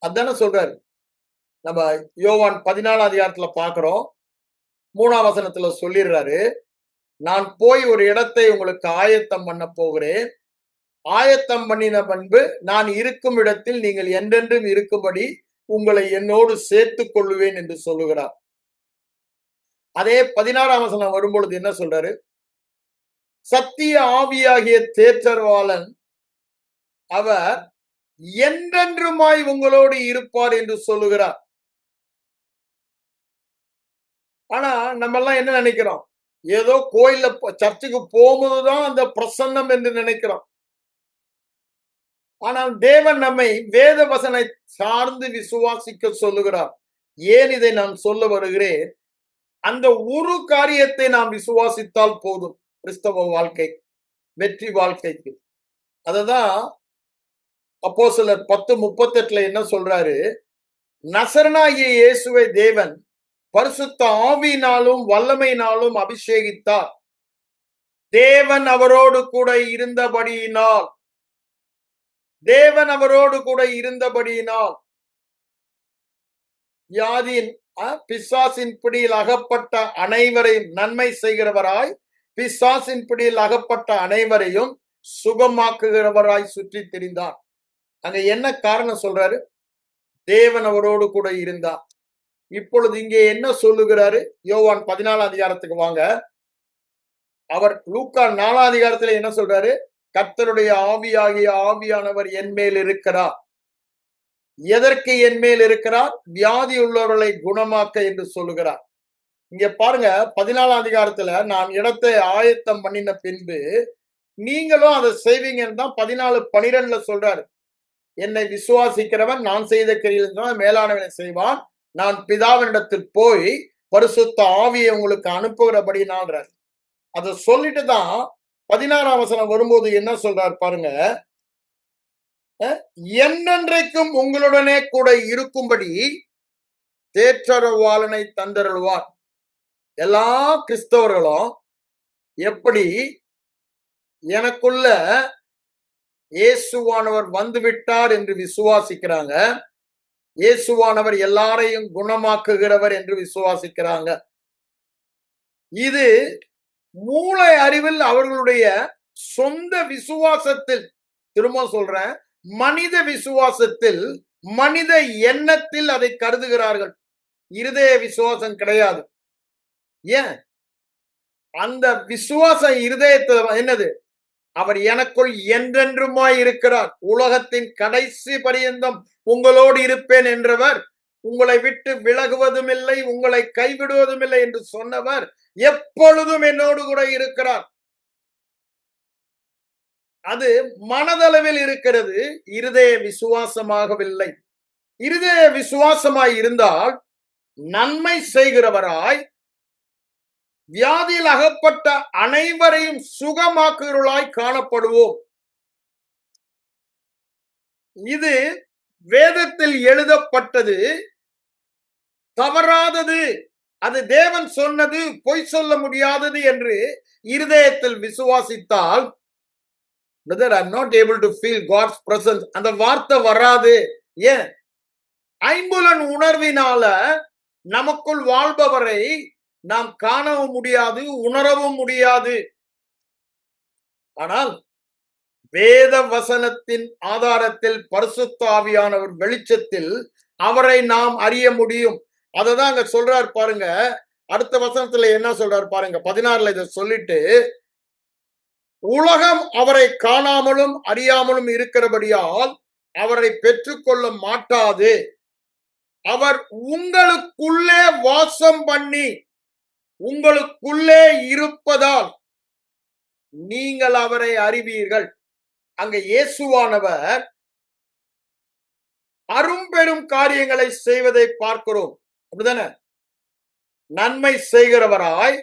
அதான சொல்றாரு. நம்ம யோவான் 14ஆம் அதிகாரத்துல பாக்குறோம். 3ஆம் வசனத்துல சொல்லிடுறாரு, நான் போய் ஒரு இடத்தை உங்களுக்கு ஆயத்தம் பண்ண போகிறேன். ஆயத்தம் பண்ணின பண்பு நான் இருக்கும் இடத்தில் நீங்கள் என்றென்றும் இருக்கும்படி உங்களை என்னோடு சேர்த்துக் கொள்ளுவேன் என்று சொல்லுகிறார். அதே 16ஆம் வசனம் வரும்பொழுது என்ன சொல்றாரு? சத்திய ஆவியாகிய தேற்றரவாளன் அவர் என்றென்றுமாய் உங்களோடு இருப்பார் என்று சொல்லுகிறார். ஆனா நம்ம எல்லாம் என்ன நினைக்கிறோம்? ஏதோ கோயில்ல சர்ச்சுக்கு போகும்போதுதான் அந்த பிரசன்னம் என்று நினைக்கிறோம். ஆனால் தேவன் நம்மை வேத வசனை சார்ந்து விசுவாசிக்க சொல்லுகிறார். ஏன் இதை நான் சொல்ல வருகிறேன்? அந்த ஒரு காரியத்தை நாம் விசுவாசித்தால் போதும் கிறிஸ்தவ வாழ்க்கை, வெற்றி வாழ்க்கைக்கு. அததான் அப்போஸ்தலர் 10:38 என்ன சொல்றாரு? நசரனாகிய இயேசுவை தேவன் பரிசுத்த ஆவியினாலும் வல்லமையினாலும் அபிஷேகித்தார். தேவன் அவரோடு கூட இருந்தபடியினால் வியாதியின் பிசாசின் பிடியில் அகப்பட்ட அனைவரையும் நன்மை செய்கிறவராய், பிசாசின் பிடியில் அகப்பட்ட அனைவரையும் சுகமாக்குகிறவராய் சுற்றி திரிந்தார். அங்க என்ன காரணம் சொல்றாரு? தேவன் அவரோடு கூட இருந்தார். இப்பொழுது இங்கே என்ன சொல்லுகிறாரு? யோவான் 14 அதிகாரத்துக்கு வாங்க. அவர் லூக்கா 4 அதிகாரத்துல என்ன சொல்றாரு? கர்த்தருடைய ஆவியாகிய ஆவியானவர் என் மேல் இருக்கிறார். எதற்கு என் மேல் இருக்கிறார்? வியாதி உள்ளவர்களை குணமாக்க என்று சொல்லுகிறார். இங்க பாருங்க, 14 அதிகாரத்துல நான் இடத்தை ஆயத்தம் பண்ணின பின்பு நீங்களும் அதை செய்வீங்கன்னு தான் 14:12 சொல்றாரு. என்னை விசுவாசிக்கிறவன் நான் செய்த கிரியைகள் மேலானவனை செய்வான். நான் பிதாவினிடத்தில் போய் பரிசுத்த ஆவியை உங்களுக்கு அனுப்புகிறபடினான்றார். அதை சொல்லிட்டு தான் 16ஆம் வசனம் வரும்போது என்ன சொல்றார் பாருங்க, என்னென்றைக்கும் உங்களுடனே கூட இருக்கும்படி தேற்றரவாளனை தந்தருள்வார். எல்லா கிறிஸ்தவர்களும் எப்படி எனக்குள்ள இயேசுவானவர் வந்துவிட்டார் என்று விசுவாசிக்கிறாங்க, இயேசுவானவர் எல்லாரையும் குணமாக்குகிறவர் என்று விசுவாசிக்கிறாங்க. இது மூளை அறிவில் அவர்களுடைய சொந்த விசுவாசத்தில், திரும்ப சொல்றேன், மனித விசுவாசத்தில், மனித எண்ணத்தில் அதை கருதுகிறார்கள். இருதய விசுவாசம் கிடையாது. ஏன்? அந்த விசுவாசம் இருதயத்தில் என்னது? அவர் எனக்குள் என்றென்றுமாய் இருக்கிறார், உலகத்தின் கடைசி பரியந்தம் உங்களோடு இருப்பேன் என்றவர், உங்களை விட்டு விலகுவதும் இல்லை, உங்களை கைவிடுவதும் இல்லை என்று சொன்னவர் எப்பொழுதும் என்னோடு கூட இருக்கிறார். அது மனதளவில் இருக்கிறது, இருதய விசுவாசமாகவில்லை. இருதய விசுவாசமாய் இருந்தால் நன்மை செய்கிறவராய், வியாதியில் அகப்பட்ட அனைவரையும் சுகமாக்குகிறவர்களாய் காணப்படுவோம். இது வேதத்தில் எழுதப்பட்டது, தவறாதது, அது தேவன் சொன்னது, பொய் சொல்ல முடியாதது என்று இருதயத்தில் விசுவாசித்தால், brother, I'm not able to feel God's presence, அந்த வார்த்தை வராது. ஏன்? ஐம்புலன் உணர்வினால நமக்குள் வாழ்பவரை நாம் காணவும் முடியாது, உணரவும் முடியாது. ஆனால் வேத வசனத்தின் ஆதாரத்தில், பரிசுத்த ஆவியானவர் வெளிச்சத்தில் அவரை நாம் அறிய முடியும். அததான் அங்க சொல்றார் பாருங்க. அடுத்த வசனத்துல என்ன சொல்றார் பாருங்க, 16ல இதை சொல்லிட்டு, உலகம் அவரை காணாமலும் அறியாமலும் இருக்கிறபடியால் அவரை பெற்றுக்கொள்ள மாட்டாது. அவர் உங்களுக்குள்ளே வாசம் பண்ணி உங்களுக்குள்ளே இருப்பதால் நீங்கள் அவரை அறிவீர்கள். அங்க இயேசுவானவர் அரும்பெரும் காரியங்களை செய்வதை பார்க்கிறோம். அப்படிதானே? நன்மை செய்கிறவராய்,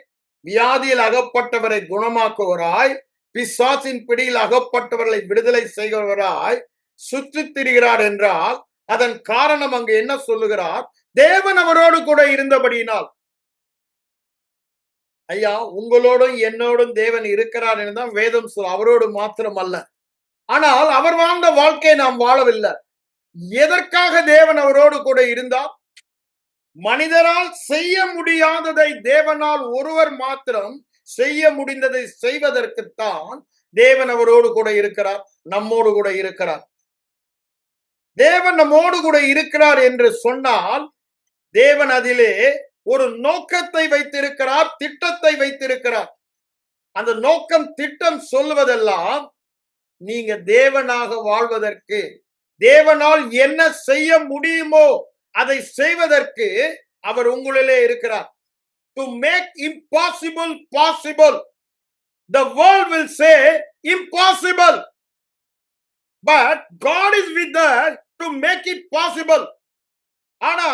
வியாதியில் அகப்பட்டவரை குணமாக்குவராய், பிசாசின் பிடியில் அகப்பட்டவர்களை விடுதலை செய்கிறவராய் சுற்றித் திரிகிறார் என்றால் அதன் காரணம் அங்கு என்ன சொல்லுகிறார்? தேவன் அவரோடு கூட இருந்தபடியினால். ஐயா, உங்களோடும் என்னோடும் தேவன் இருக்கிறார் என்றுதான் வேதம் சொல்ல, அவரோடு மாத்திரம் அல்ல. ஆனால் அவர் வாழ்ந்த வாழ்க்கையை நாம் வாழவில்லை. எதற்காக தேவன் அவரோடு கூட இருந்தார்? மனிதரால் செய்ய முடியாததை தேவனால் ஒருவர் மாத்திரம் செய்ய முடிந்ததை செய்வதற்குத்தான் தேவன் அவரோடு கூட இருக்கிறார், நம்மோடு கூட இருக்கிறார். தேவன் நம்மோடு கூட இருக்கிறார் என்று சொன்னால் தேவன் அதிலே ஒரு நோக்கத்தை வைத்திருக்கிறார், திட்டத்தை வைத்திருக்கிறார். அந்த நோக்கம், திட்டம் சொல்லுவதெல்லாம் நீங்க தேவனாக வாழ்வதற்கு, தேவனால் என்ன செய்ய முடியுமோ அதை செய்வதற்கு அவர் உங்களிலே இருக்கிறார். To make impossible possible. The world will say impossible, but God is with us to make it possible. ஆனா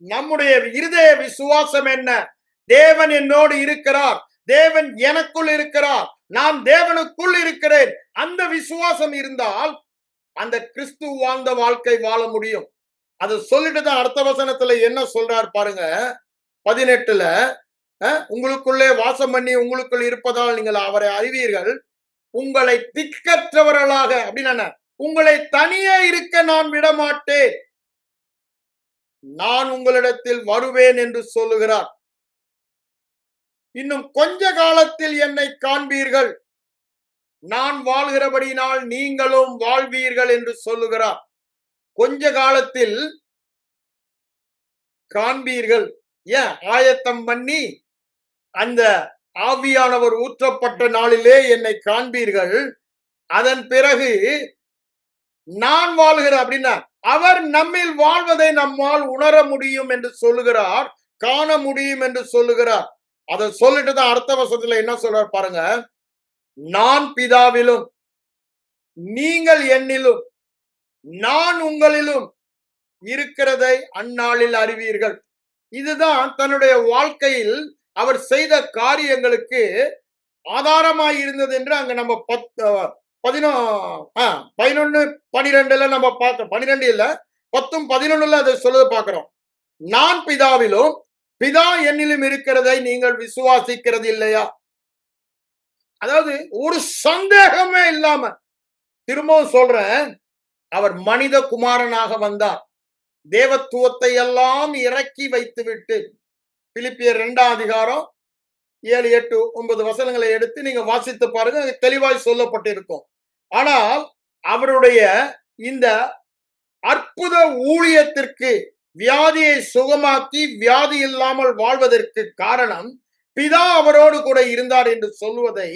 நம்முடைய இருதய விசுவாசம் என்ன? தேவன் என்னோடு இருக்கிறார், தேவன் எனக்குள் இருக்கிறார், நான் தேவனுக்குள் இருக்கிறேன். அந்த விசுவாசம் இருந்தால் அந்த கிறிஸ்து வாழ்ந்த வாழ்க்கை வாழ முடியும். அதை சொல்லிட்டு தான் அடுத்த வசனத்துல என்ன சொல்றார் பாருங்க. 18ல உங்களுக்குள்ளே வாசம் பண்ணி உங்களுக்குள் இருப்பதால் நீங்கள் அவரை அறிவீர்கள். உங்களை திக்கற்றவர்களாக அப்படின்னா உங்களை தனியே இருக்க நான் விடமாட்டேன், நான் உங்களிடத்தில் வருவேன் என்று சொல்லுகிறார். இன்னும் கொஞ்ச காலத்தில் என்னை காண்பீர்கள், நான் வாழ்கிறபடினால் நீங்களும் வாழ்வீர்கள் என்று சொல்லுகிறார். கொஞ்ச காலத்தில் காண்பீர்கள். ஏன் ஆயத்தம் பண்ணி அந்த ஆவியானவர் ஊற்றப்பட்ட நாளிலே என்னை காண்பீர்கள், அதன் பிறகு நான் வாழ்கிறேன் அப்படின்னா அவர் நம்மில் வாழ்வதை நம்மால் உணர முடியும் என்று சொல்லுகிறார், காண முடியும் என்று சொல்லுகிறார். அதை சொல்லிட்டு தான் அடுத்த வசனத்துல என்ன சொல்றார் பாருங்க. நான் பிதாவிலும் நீங்கள் என்னிலும் நான் உங்களிலும் இருக்கிறதை அந்நாளில் அறிவீர்கள். இதுதான் தன்னுடைய வாழ்க்கையில் அவர் செய்த காரியங்களுக்கு ஆதாரமாய் இருந்தது என்று அங்க நம்ம 11 12 நம்ம பார்த்தோம். 12 இல்ல 10 11 அதை சொல்ல பார்க்கிறோம். நான் பிதாவிலும் பிதா என்னிலும் இருக்கிறதை நீங்கள் விசுவாசிக்கிறது இல்லையா? அதாவது ஒரு சந்தேகமே இல்லாம திரும்பவும் சொல்றேன், அவர் மனித குமாரனாக வந்தார். தேவத்துவத்தை எல்லாம் இறக்கி வைத்துவிட்டு, பிலிப்பியர் 2ஆம் அதிகாரம் 7, 8, 9 வசனங்களை எடுத்து நீங்க வாசித்து பாருங்க, தெளிவாய் சொல்லப்பட்டிருக்கும். ஆனால் அவருடைய இந்த அற்புத ஊழியத்திற்கு, வியாதியை சுகமாக்கி வியாதி இல்லாமல் வாழ்வதற்கு காரணம் பிதா அவரோடு கூட இருந்தார் என்று சொல்வதை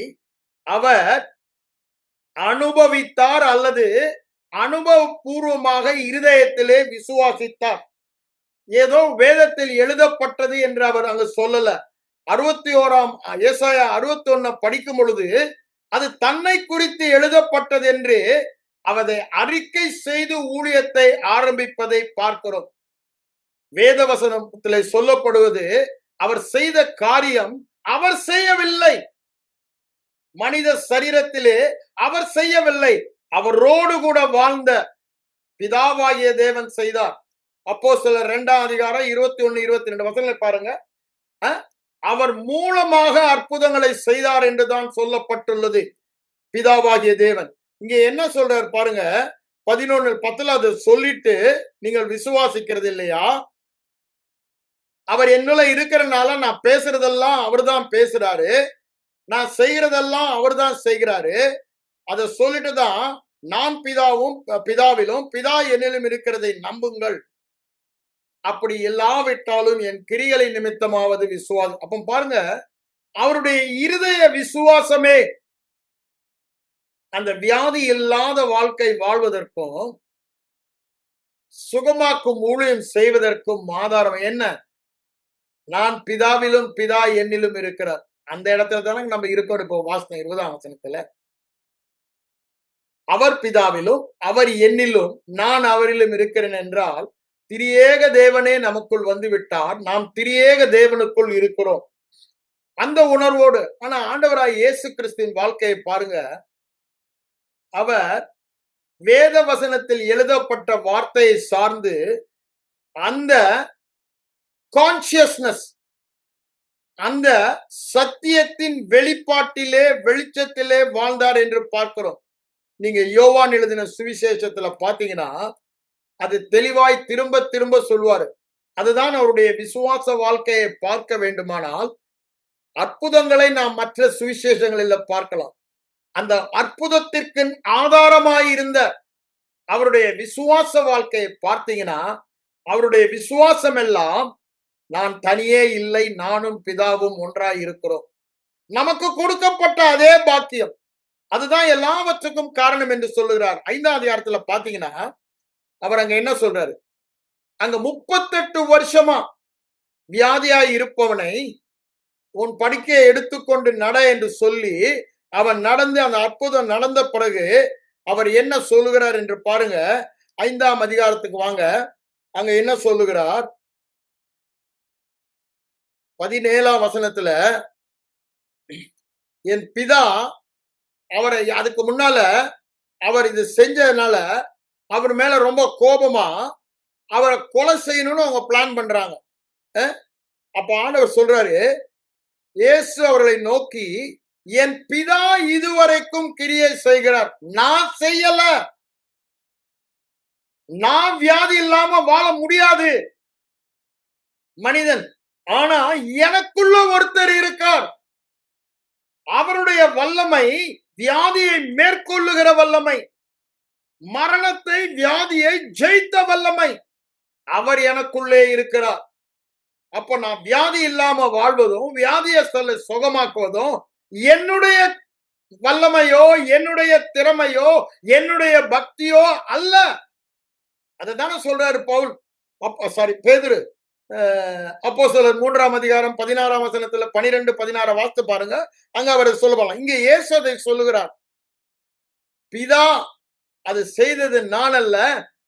அவர் அனுபவித்தார் அல்லது அனுபவபூர்வமாக இருதயத்திலே விசுவாசித்தார். ஏதோ வேதத்தில் எழுதப்பட்டது என்று அவர் அங்கு சொல்லல. 61ஆம் ஏசாயா 61 படிக்கும் பொழுது அது தன்னை குறித்து எழுதப்பட்டது என்று அவரை அறிக்கை செய்து ஊழியத்தை ஆரம்பிப்பதை பார்க்கிறோம். வேதவசனத்திலே சொல்லப்படுவது அவர் செய்த காரியம் அவர் செய்யவில்லை, மனித சரீரத்திலே அவர் செய்யவில்லை, அவரோடு கூட வாழ்ந்த பிதாவாகிய தேவன் செய்தார். அப்போஸ்தலர் 2ஆம் அதிகாரம் 21, 22 வசனங்களை பாருங்க. அவர் மூலமாக அற்புதங்களை செய்தார் என்றுதான் சொல்லப்பட்டுள்ளது பிதாவாகிய தேவன். இங்க என்ன சொல்றார் பாருங்க, 11:10 அதை சொல்லிட்டு நீங்கள் விசுவாசிக்கிறது இல்லையா? அவர் என்னுள்ள இருக்கிறனால நான் பேசுறதெல்லாம் அவர் தான் பேசுறாரு, நான் செய்கிறதெல்லாம் அவர் தான் செய்கிறாரு. அதை சொல்லிட்டு தான் நான் பிதாவிலும் பிதா என்னிலும் இருக்கிறதை நம்புங்கள், அப்படி இல்லாவிட்டாலும் என் கிரிகளை நிமித்தமாவது விசுவாசம். அப்ப பாருங்க, அவருடைய இருதய விசுவாசமே அந்த வியாதி இல்லாத வாழ்க்கை வாழ்வதற்கும் சுகமாக்கும் ஊழியம் செய்வதற்கும் ஆதாரம் என்ன? நான் பிதாவிலும் பிதா என்னிலும் இருக்கிறார். அந்த இடத்துல தானே நம்ம இருக்கோம். இப்போ வாசனை 20ஆம் வசனத்துல அவர் பிதாவிலும் அவர் என்னிலும் நான் அவரிலும் இருக்கிறேன் என்றால் திரியேக தேவனே நமக்குள் வந்து விட்டார், நாம் திரியேக தேவனுக்குள் இருக்கிறோம். அந்த உணர்வோடு. ஆனா ஆண்டவராய் இயேசு கிறிஸ்துவின் வாழ்க்கையை பாருங்க, அவர் வேத வசனத்தில் எழுதப்பட்ட வார்த்தையை சார்ந்து அந்த கான்சியஸ்னஸ், அந்த சத்தியத்தின் வெளிப்பாட்டிலே வெளிச்சத்திலே வாழ்ந்தார் என்று பார்க்கிறோம். நீங்க யோவான் எழுதின சுவிசேஷத்துல பாத்தீங்கன்னா அது தெளிவாய் திரும்ப திரும்ப சொல்வாரு. அதுதான் அவருடைய விசுவாச வாழ்க்கையை பார்க்க வேண்டுமானால் அற்புதங்களை நாம் மற்ற சுவிசேஷங்களில் பார்க்கலாம். அந்த அற்புதத்திற்கு ஆதாரமாயிருந்த அவருடைய விசுவாச வாழ்க்கையை பார்த்தீங்கன்னா அவருடைய விசுவாசம் எல்லாம் நான் தனியே இல்லை, நானும் பிதாவும் ஒன்றாய் இருக்கிறோம். நமக்கு கொடுக்கப்பட்ட அதே பாக்கியம், அதுதான் எல்லாவற்றுக்கும் காரணம் என்று சொல்லுகிறார். 5ஆம் அதிகாரத்துல பாத்தீங்கன்னா அவர் அங்க என்ன சொல்றாரு, அங்க 38 வருஷமா வியாதியாய் இருப்பவனை உன் படுக்கையை எடுத்துக்கொண்டு நட என்று சொல்லி அவன் நடந்து அந்த அற்புதம் நடந்த பிறகு அவர் என்ன சொல்லுகிறார் என்று பாருங்க. 5ஆம் அதிகாரத்துக்கு வாங்க. அங்க என்ன சொல்லுகிறார்? 17ஆம் வசனத்துல என் பிதா அவரை, அதுக்கு முன்னால அவர் இது செஞ்சதுனால அவர் மேல ரொம்ப கோபமா அவரை கொலை செய்யணும்னு அவங்க பிளான் பண்றாங்க. அப்ப ஆண்டவர் சொல்றாரு, இயேசு அவர்களை நோக்கி, என் பிதா இதுவரைக்கும் கிரியை செய்கிறார், நான் செய்யல. நான் வியாதி இல்லாம வாழ முடியாது மனிதன். ஆனா எனக்குள்ள ஒருத்தர் இருக்கார். அவருடைய வல்லமை வியாதியை மேற்கொள்ளுகிற வல்லமை, மரணத்தை வியாதியை ஜெயித்த வல்லமை அவர் எனக்குள்ளே இருக்கிறார். அப்ப நான் வியாதி இல்லாம வாழ்வதும் வியாதியஸ்தலை சுகமாக்குவதும் என்னுடைய வல்லமையோ என்னுடைய திறமையோ என்னுடைய பக்தியோ அல்ல. அதுதானே சொல்றாரு பவுல், பேதுரு. அப்போஸ்தலர் 3ஆம் அதிகாரம் 16ஆம் வசனத்துல 12, 16 வாசித்து பாருங்க. அங்க அவர் சொல்லலாம். இங்க இயேசு அதை சொல்லுகிறார். பிதா அது செய்தது நான் அல்ல,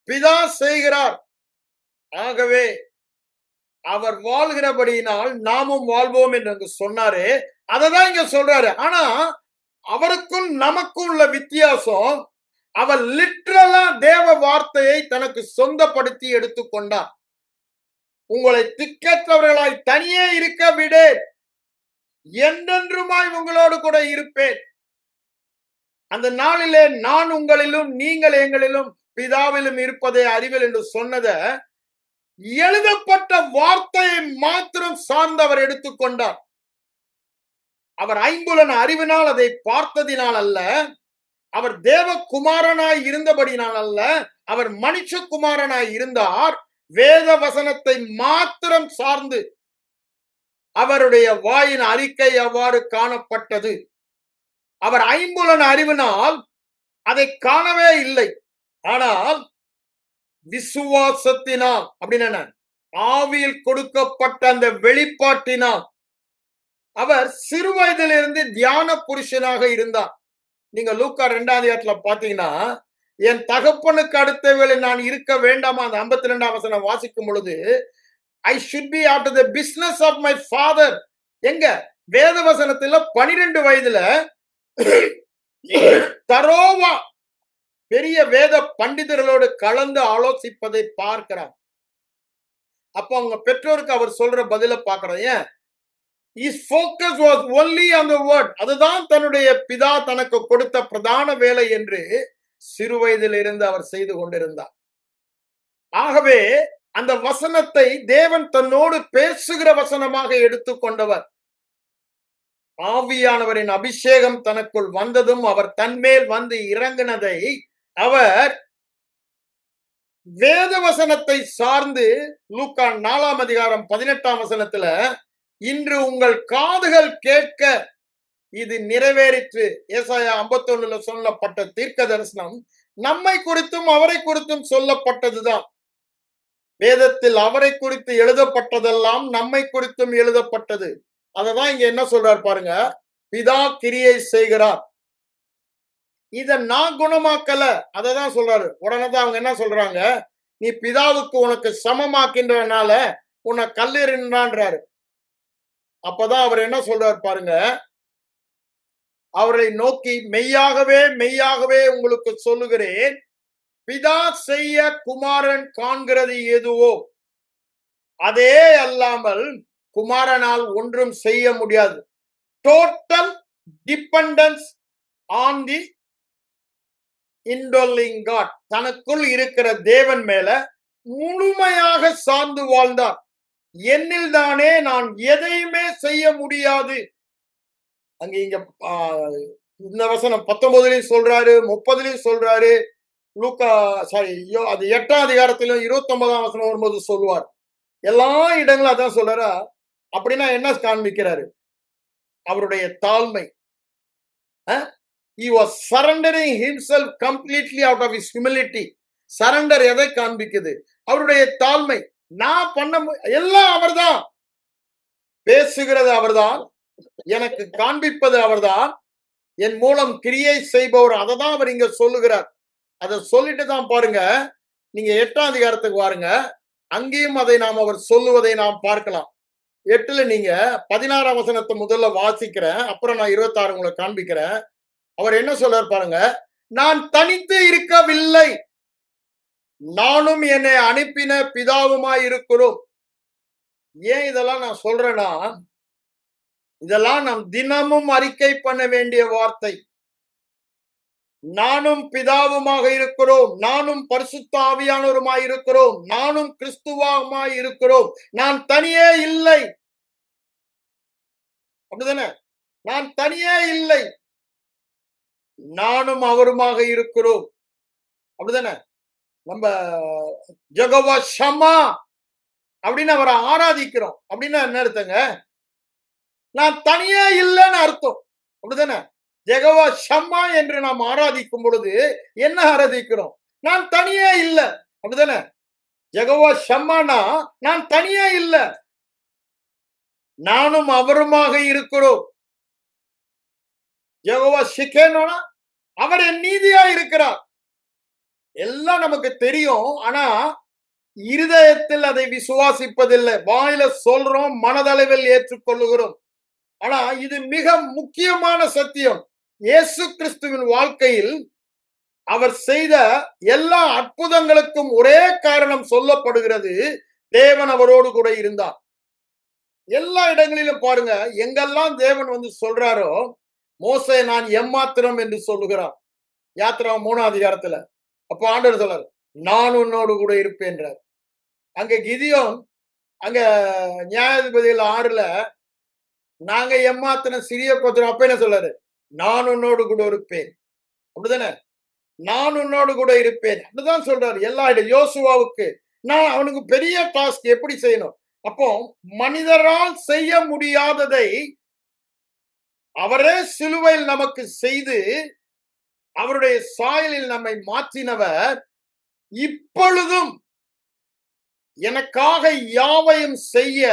பிதா செய்கிறார். ஆகவே அவர் வாழ்கிறபடியினால் நாமும் வாழ்வோம் என்று சொன்னாரு. அததான் இங்க சொல்றாரு. ஆனா அவருக்கும் நமக்கும் உள்ள வித்தியாசம், அவர் லிட்டரலா தேவ வார்த்தையை தனக்கு சொந்தப்படுத்தி எடுத்துக்கொண்டார். உங்களை திக்கற்றவர்களாய் தனியே இருக்க விடேன், என்றென்றுமாய் உங்களோடு கூட இருப்பேன். அந்த நாளிலே நான் உங்களிலும் நீங்கள் எங்களிலும் பிதாவிலும் இருப்பதை அறிவில் என்று சொன்னத எழுதப்பட்ட வார்த்தையை மாத்திரம் சார்ந்து அவர் எடுத்துக்கொண்டார். அவர் ஐம்புலன் அறிவினால் அதை பார்த்ததினால் அல்ல, அவர் தேவகுமாரனாய் இருந்தபடினால் அல்ல, அவர் மனுஷகுமாரனாய் இருந்தார். வேத வசனத்தை மாத்திரம் சார்ந்து அவருடைய வாயின் அறிக்கை அவ்வாறு காணப்பட்டது. அவர் ஐம்புலன் அறிவினால் அதை காணவே இல்லை. ஆனால் விசுவாசத்தினால், அப்படின்னு ஆவியில் கொடுக்கப்பட்ட அந்த வெளிப்பாட்டினால் அவர் சிறு வயதிலிருந்து தியான புருஷனாக இருந்தார். நீங்க லூக்கா 2ஆம் அதிகாரத்துல பாத்தீங்கன்னா, என் தகப்பனுக்கு அடுத்த வேளை நான் இருக்க வேண்டாமா, அந்த 52ஆம் வசனம் வாசிக்கும் பொழுது, I should be after the business of my father. எங்க வேத வசனத்துல 12 வயதுல தரோவா பெரிய வேத பண்டிதர்களோடு கலந்து ஆலோசிப்பதை பார்க்கிறார். அப்ப அவங்க பெற்றோருக்கு அவர் சொல்ற பதில பார்க்கிறோம். ஏன்? His focus was only on the word. அதுதான் தன்னுடைய பிதா தனக்கு கொடுத்த பிரதான வேலை என்று சிறு வயதில் இருந்து அவர் செய்து கொண்டிருந்தார். ஆகவே அந்த வசனத்தை தேவன் தன்னோடு பேசுகிற வசனமாக எடுத்துக்கொண்டவர். ஆவியானவரின் அபிஷேகம் தனக்குள் வந்ததும் அவர் தன்மேல் வந்து இறங்கினதை அவர் வேத வசனத்தை சார்ந்து லூக்கா 4ஆம் அதிகாரம் 18ஆம் வசனத்துல, இன்று உங்கள் காதுகள் கேட்க இது நிறைவேறிற்று. ஏசாயா 51ல சொல்லப்பட்ட தீர்க்க தரிசனம் நம்மை குறித்தும் அவரை குறித்தும் சொல்லப்பட்டதுதான். வேதத்தில் அவரை குறித்து எழுதப்பட்டதெல்லாம் நம்மை குறித்தும் எழுதப்பட்டது. அததான் இங்க என்ன சொல்றார் பாருங்க, பிதா கிரியை செய்கிறார். இத நான் குணமாக்கல, அததான் சொல்றாரு. உடனே தான் அவங்க என்ன சொல்றாங்க, நீ பிதாவுக்கு உனக்கு சமமாக்கின்றனால உன்னை கல்லெறின்றான்றாரு. அப்பதான் அவர் என்ன சொல்றார் பாருங்க, அவரை நோக்கி மெய்யாகவே மெய்யாகவே உங்களுக்கு சொல்லுகிறேன், பிதா செய்ய குமாரன் காண்கிறது எதுவோ அதே அல்லாமல் குமாரனால் ஒன்றும் செய்ய முடியாது. Total dependence on the indwelling God. தனக்குள் இருக்கிற தேவன் மேல முழுமையாக சார்ந்து வாழ்ந்தார். என்னில் தானே நான் எதையுமே செய்ய முடியாது. அங்க இங்க இந்த வசனம் 19லயும் சொல்றாரு, 30லயும் சொல்றாரு. லூக்கா அது 8ஆம் அதிகாரத்திலும் 29ஆம் வசனம் வரும்போது சொல்லுவார். எல்லா இடங்களும் அதான் சொல்றாரா. அப்படின்னா என்ன காண்பிக்கிறாரு? அவருடைய தாழ்மை. He was surrendering himself completely out of his humility. Surrender எதை காண்பிக்குது? அவருடைய தாழ்மை. நான் பண்ண எல்லாம் அவர்தான், பேசுகிறது அவர்தான், எனக்கு காண்பிப்பது அவர்தான், என் மூலம் கிரியை செய்பவர். அதை தான் அவர் இங்க சொல்லுகிறார். அதை சொல்லிட்டு தான் பாருங்க, நீங்க 8ஆம் அதிகாரத்துக்கு பாருங்க, அங்கேயும் அதை நாம் அவர் சொல்லுவதை நாம் பார்க்கலாம். 8ல நீங்க 16ஆம் வசனத்தை முதல்ல வாசிக்கிறேன், அப்புறம் நான் 26 உங்களுக்கு காண்பிக்கிறேன். அவர் என்ன சொல்றார் பாருங்க, நான் தனித்து இருக்கவில்லை. நானும் என்னை அனுப்பின பிதாவுமாய் இருக்கிறோம். ஏன் இதெல்லாம் நான் சொல்றேன்னா, இதெல்லாம் நாம் தினமும் அறிக்கை பண்ண வேண்டிய வார்த்தை. நானும் பிதாவுமாக இருக்கிறோம், நானும் பரிசுத்த ஆவியானவருமாய் இருக்கிறோம், நானும் கிறிஸ்துவாமாய் இருக்கிறோம். நான் தனியே இல்லை. அப்படிதானே? நான் தனியே இல்லை, நானும் அவருமாக இருக்கிறோம். அப்படிதானே? நம்ம ஜெகோவா ஷம்மா அப்படின்னு அவரை ஆராதிக்கிறோம். அப்படின்னா என்ன அர்த்தங்க? நான் தனியே இல்லைன்னு அர்த்தம். அப்படிதானே? ஜெகோவா ஷம்மா என்று நாம் ஆராதிக்கும் பொழுது என்ன ஆராதிக்கிறோம்? நான் தனியே இல்லை. அப்படிதானே? ஜெகோவா ஷம்மானா நான் தனியே இல்லை, நானும் அவருமாக இருக்கிறோம். யெகோவா ஷிக்கேனோனா அவர் என் நீதியா இருக்கிறார். எல்லாம் நமக்கு தெரியும், ஆனா இருதயத்தில் அதை விசுவாசிப்பதில்லை. வாயில சொல்றோம், மனதளவில் ஏற்றுக்கொள்ளுகிறோம். ஆனா இது மிக முக்கியமான சத்தியம். இயேசு கிறிஸ்துவின் வாழ்க்கையில் அவர் செய்த எல்லா அற்புதங்களுக்கும் ஒரே காரணம் சொல்லப்படுகிறது, தேவன் அவரோடு கூட இருந்தார். எல்லா இடங்களிலும் பாருங்க, எங்கெல்லாம் தேவன் வந்து சொல்றாரோ, மோசே நான் எம்மாத்திரம் என்று சொல்லுகிறார். யாத்திரா 3ஆம் அதிகாரத்துல. அப்ப ஆண்டவர் சொல்றார், நான் உன்னோடு கூட இருப்பேன்றார். அங்க கிதியோன், அங்க நியாயாதிபதிகள் 6ல நாங்க எம்மாத்திரம் சிறிய கோத்திரம். அப்ப என்ன சொல்றாரு? நான் உன்னோடு கூட இருப்பேன். அப்படிதானே? நான் உன்னோடு கூட இருப்பேன். அப்படிதான் சொல்றாரு எல்லா இடம். யோசுவாவுக்கு நான் அவனுக்கு பெரிய டாஸ்க் எப்படி செய்யணும். அப்போ மனிதரால் செய்ய முடியாததை அவரே சிலுவையில் நமக்கு செய்து அவருடைய சாயலில் நம்மை மாற்றினவர் இப்பொழுதும் எனக்காக யாவையும் செய்ய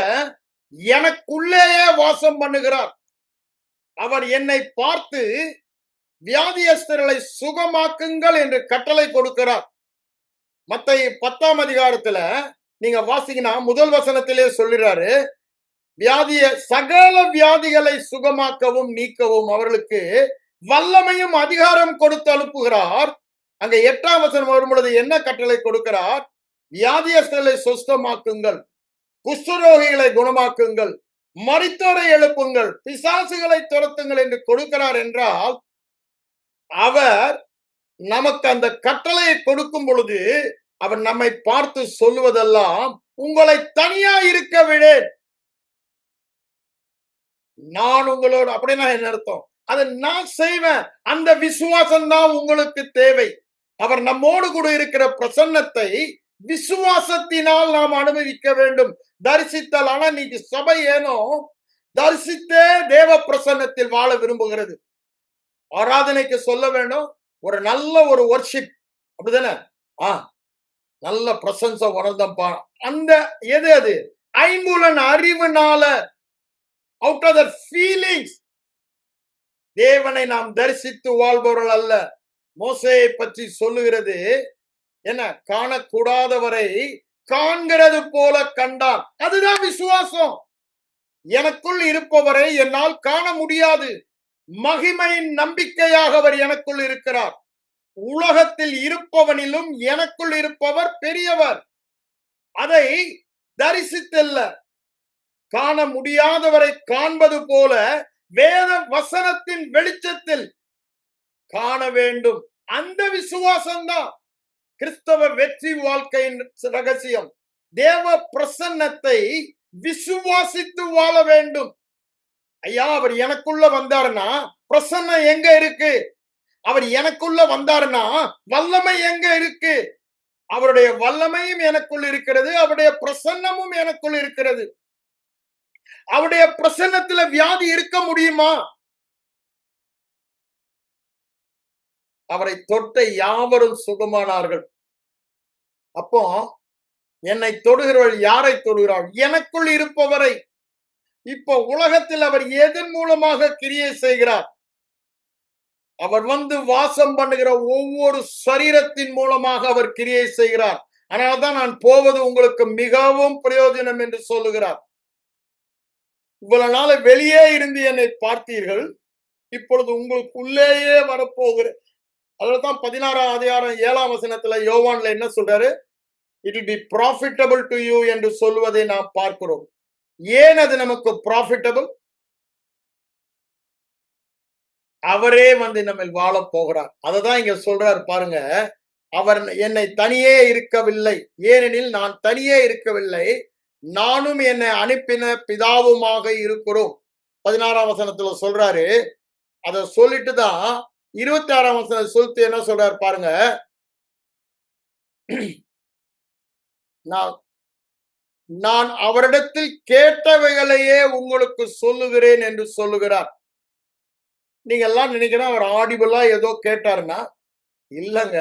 எனக்குள்ளேயே வாசம் பண்ணுகிறார். அவர் என்னை பார்த்து வியாதியஸ்தர்களை சுகமாக்குங்கள் என்று கட்டளை கொடுக்கிறார். மத்தேயு 10ஆம் அதிகாரத்துல நீங்க வாசிங்கன்னா முதல் வசனத்திலே சொல்லுறாரு, சகல வியாதிகளை சுகமாக்கவும் நீக்கவும் அவர்களுக்கு வல்லமையும் அதிகாரம் கொடுத்து அனுப்புகிறார். அங்க 8ஆம் வசனம் வரும் பொழுது என்ன கட்டளை கொடுக்கிறார்? வியாதியஸ்தர்களை சுஸ்தமாக்குங்கள், குஷ்டரோகிகளை குணமாக்குங்கள், மரித்தோரை எழுப்புங்கள், பிசாசுகளை துரத்துங்கள் என்று கொடுக்கிறார். என்றால் அவர் நமக்கு அந்த கட்டளையை கொடுக்கும் பொழுது அவர் நம்மை பார்த்து சொல்லுவதெல்லாம், உங்களை தனியா இருக்க விடேன், நான் உங்களோடு. அப்படின்னா என்ன அர்த்தம்? அதை நான் செய்வேன். அந்த விசுவாசம் தான் உங்களுக்கு தேவை. அவர் நம்மோடு கூட இருக்கிற பிரசன்னத்தை விசுவாசத்தினால் நாம் அனுபவிக்க வேண்டும், தரிசித்தால். ஆனா நீங்க சபை ஏனோ தரிசித்தே தேவ பிரசன்னத்தில் வாழ விரும்புகிறது. ஆராதனைக்கு சொல்ல வேண்டும், ஒரு நல்ல ஒரு வர்ஷிப். அப்படிதானே? நல்ல பிரசன்ஸ உணர்ந்தப்பா. அந்த எது அது? ஐம்புலன் அறிவுனால, அவுட் ஆஃப் த ஃபீலிங்ஸ். தேவனை நாம் தரிசித்து வாழ்பவர்கள் அல்ல. மோசேயை பற்றி சொல்லுகிறது என்ன? காணக்கூடாதவரை காண்கிறது போல கண்டான். அதுதான் விசுவாசம். எனக்குள் இருப்பவரை என்னால் காண முடியாது. மகிமையின் நம்பிக்கையாக அவர் எனக்குள் இருக்கிறார். உலகத்தில் இருப்பவனிலும் எனக்குள் இருப்பவர் பெரியவர். அதை தரிசித்தல்ல, காண முடியாதவரை காண்பது போல வேத வசனத்தின் வெளிச்சத்தில் காண வேண்டும். அந்த விசுவாசம்தான் கிறிஸ்தவ வெற்றி வாழ்க்கையின் ரகசியம். தேவ பிரசன்னத்தை விசுவாசித்து வாழ வேண்டும். ஐயா, அவர் எனக்குள்ள வந்தாருன்னா பிரசன்னம் எங்க இருக்கு? அவர் எனக்குள்ள வந்தாருன்னா வல்லமை எங்க இருக்கு? அவருடைய வல்லமையும் எனக்குள் இருக்கிறது, அவருடைய பிரசன்னமும் எனக்குள் இருக்கிறது. அவருடைய பிரசன்னத்துல வியாதி இருக்க முடியுமா? அவரை தொட்ட யாவரும் சுகமானார்கள். அப்போ என்னை தொடுகிறவர்கள் யாரை தொடுகிறார்? எனக்குள் இருப்பவரை. இப்போ உலகத்தில் அவர் எதன் மூலமாக கிரியை செய்கிறார்? அவர் வந்து வாசம் பண்ணுகிற ஒவ்வொரு சரீரத்தின் மூலமாக அவர் கிரியை செய்கிறார். அதனால்தான் நான் போவது உங்களுக்கு மிகவும் பிரயோஜனம் என்று சொல்லுகிறார். இவ்வளவு நாள் வெளியே இருந்து என்னை பார்த்தீர்கள், இப்பொழுது உங்களுக்கு உள்ளேயே வரப்போகிற அதுலதான் 16ஆம் அதிகாரம் 7ஆம் வசனத்துல யோவான்ல என்ன சொல்றாரு? It will be profitable to you என்று சொல்வதை நாம் பார்க்கிறோம். ஏன் அது நமக்கு ப்ராஃபிட்டபிள்? அவரே வந்து நம்ம வாழ போகிறார். அததான் இங்க சொல்றாரு பாருங்க. அவர் என்னை தனியே இருக்கவில்லை, ஏனெனில் நான் தனியே இருக்கவில்லை, நானும் என்னை அனுப்பின பிதாவுமாக இருக்கிறோம். 16ஆம் வசனத்துல சொல்றாரு. அத சொல்லிட்டு தான் 26ஆம் வசனம் சொல்லிட்டு என்ன சொல்றாரு பாருங்க. நான் நான் அவரிடத்தில் கேட்டவைகளையே உங்களுக்கு சொல்லுகிறேன் என்று சொல்லுகிறார். நீங்க எல்லாம் நினைக்கிறேன் அவர் ஆடிபிளா ஏதோ கேட்டாருன்னா, இல்லங்க.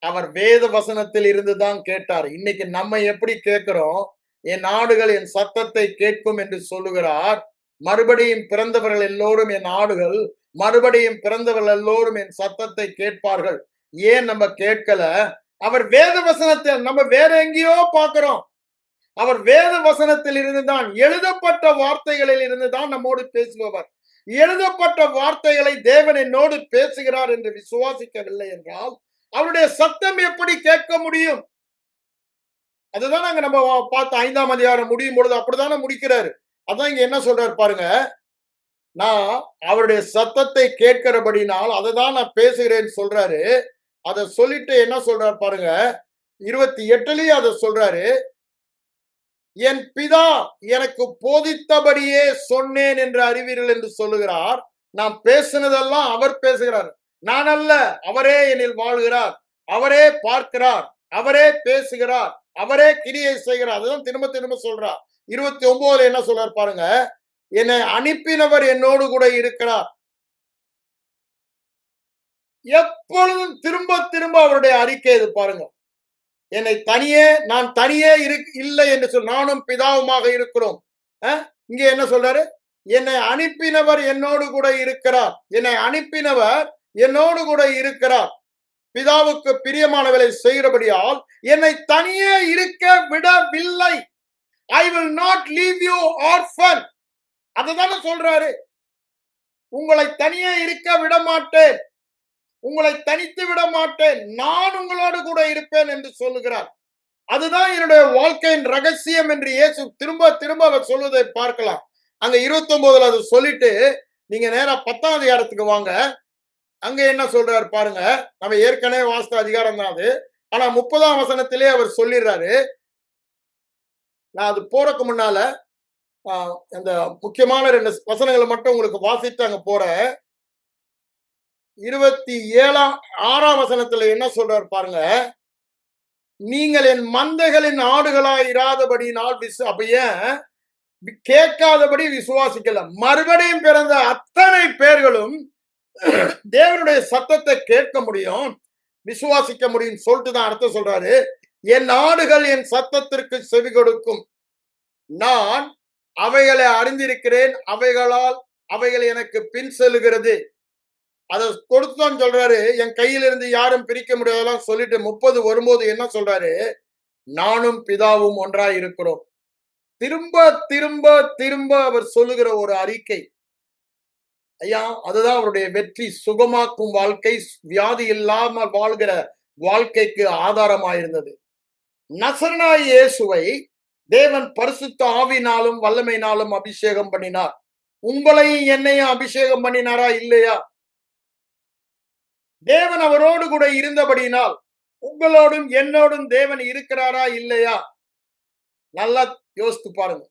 அவர் வேத வசனத்தில் இருந்துதான் கேட்டார். இன்னைக்கு நம்ம எப்படி கேட்கிறோம்? என் ஆடுகள் என் சத்தத்தை கேட்கும் என்று சொல்லுகிறார். மறுபடியும் பிறந்தவர்கள் எல்லோரும் என் ஆடுகள், மறுபடியும் பிறந்தவர்கள் எல்லோரும் என் சத்தத்தை கேட்பார்கள். ஏன் நம்ம கேட்கல? அவர் வேத வசனத்தை நம்ம வேற எங்கேயோ பார்க்கிறோம். அவர் வேத வசனத்தில் இருந்துதான், எழுதப்பட்ட வார்த்தைகளில் இருந்துதான் நம்மோடு பேசுபவர். எழுதப்பட்ட வார்த்தைகளை தேவன் என்னோடு பேசுகிறார் என்று விசுவாசிக்கவில்லை என்றால் அவருடைய சத்தம் எப்படி கேட்க முடியும்? அதுதான் நாங்க நம்ம பார்த்த 5ஆம் அதிகாரம் முடியும் பொழுது அப்படித்தானே முடிக்கிறாரு. அதான் இங்க என்ன சொல்றாரு பாருங்க. நான் அவருடைய சத்தத்தை கேட்கிறபடினால் அதை தான் நான் பேசுகிறேன்னு சொல்றாரு. அதை சொல்லிட்டு என்ன சொல்றாரு பாருங்க. 28லயும் அதை சொல்றாரு. என் பிதா எனக்கு போதித்தபடியே சொன்னேன் என்று அறிவீர்கள் என்று சொல்லுகிறார். நாம் பேசினதெல்லாம் அவர் பேசுகிறார். நான் அல்ல, அவரே என்னில் வாழ்கிறார், அவரே பார்க்கிறார், அவரே பேசுகிறார், அவரே கிரியை செய்கிறார். அதுதான் திரும்ப திரும்ப சொல்றார். 29 என்ன சொல்றார் பாருங்க. என்னை அனுப்பினவர் என்னோடு கூட இருக்கிறார். எப்பொழுதும் திரும்ப திரும்ப அவருடைய அறிக்கை இது பாருங்க. என்னை தனியே நான் தனியே இல்லை என்று சொல், நானும் பிதாவுமாக இருக்கிறோம். இங்க என்ன சொல்றாரு? என்னை அனுப்பினவர் என்னோடு கூட இருக்கிறார். என்னை அனுப்பினவர் என்னோடு கூட இருக்கிறார். பிதாவுக்கு பிரியமானவரை செய்கிறபடியால் என்னை தனியே இருக்க விடவில்லை. I will not leave you orphan. அதுதானே சொல்றாரு. உங்களை தனியே இருக்க விட மாட்டேன், உங்களை தனித்து விட மாட்டேன், நான் உங்களோடு கூட இருப்பேன் என்று சொல்லுகிறார். அதுதான் என்னுடைய வாழ்க்கையின் ரகசியம் என்று இயேசு திரும்ப திரும்ப அவர் சொல்வதை பார்க்கலாம். அங்க 29 அது சொல்லிட்டு நீங்க நேரா 10ஆம் அதிகாரத்துக்கு வாங்க. அங்க என்ன சொல்றாரு பாருங்க. நம்ம ஏற்கனவே வாசித்த அதிகாரம் தான் அது. ஆனா 30ஆம் வசனத்திலே அவர் சொல்லிடுறாரு. நான் அது போறதுக்கு முன்னால அந்த முக்கியமான 2 வசனங்களை மட்டும் உங்களுக்கு வாசித்து அங்க போறேன். 6ஆம் வசனத்துல என்ன சொல்றாரு பாருங்க. நீங்கள் என் மந்தைகளின் ஆடுகளாய் இராதபடினால் அப்ப ஏன் கேட்காதபடி விசுவாசிக்கல? மறுபடியும் பிறந்த அத்தனை பேர்களும் தேவனுடைய சத்தத்தை கேட்க முடியும், விசுவாசிக்க முடியும் சொல்லிட்டு தான் அர்த்தம் சொல்றாரு. என் ஆடுகள் என் சத்தத்திற்கு செவி கொடுக்கும், நான் அவைகளை அறிந்திருக்கிறேன், அவைகள் எனக்கு பின் செல்லுகிறது. அதை கொடுத்துதான் சொல்றாரு. என் கையிலிருந்து யாரும் பிரிக்க முடியாதெல்லாம் சொல்லிட்டு 30 வரும்போது என்ன சொல்றாரு? நானும் பிதாவும் ஒன்றாய் இருக்கிறோம். திரும்ப திரும்ப திரும்ப அவர் சொல்லுகிற ஒரு அறிக்கை. ஐயா, அதுதான் அவருடைய வெற்றி. சுகமாக்கும் வாழ்க்கை, வியாதி இல்லாமல் வாழ்கிற வாழ்க்கைக்கு ஆதாரமாயிருந்தது. நசரேனாகிய இயேசுவை தேவன் பரிசுத்த ஆவியினாலும் வல்லமையினாலும் அபிஷேகம் பண்ணினார். உங்களையும் என்னையும் அபிஷேகம் பண்ணினாரா இல்லையா? தேவன் அவரோடு கூட இருந்தபடியினால் உங்களோடும் என்னோடும் தேவன் இருக்கிறாரா இல்லையா? நல்லா யோசித்து பாருங்க.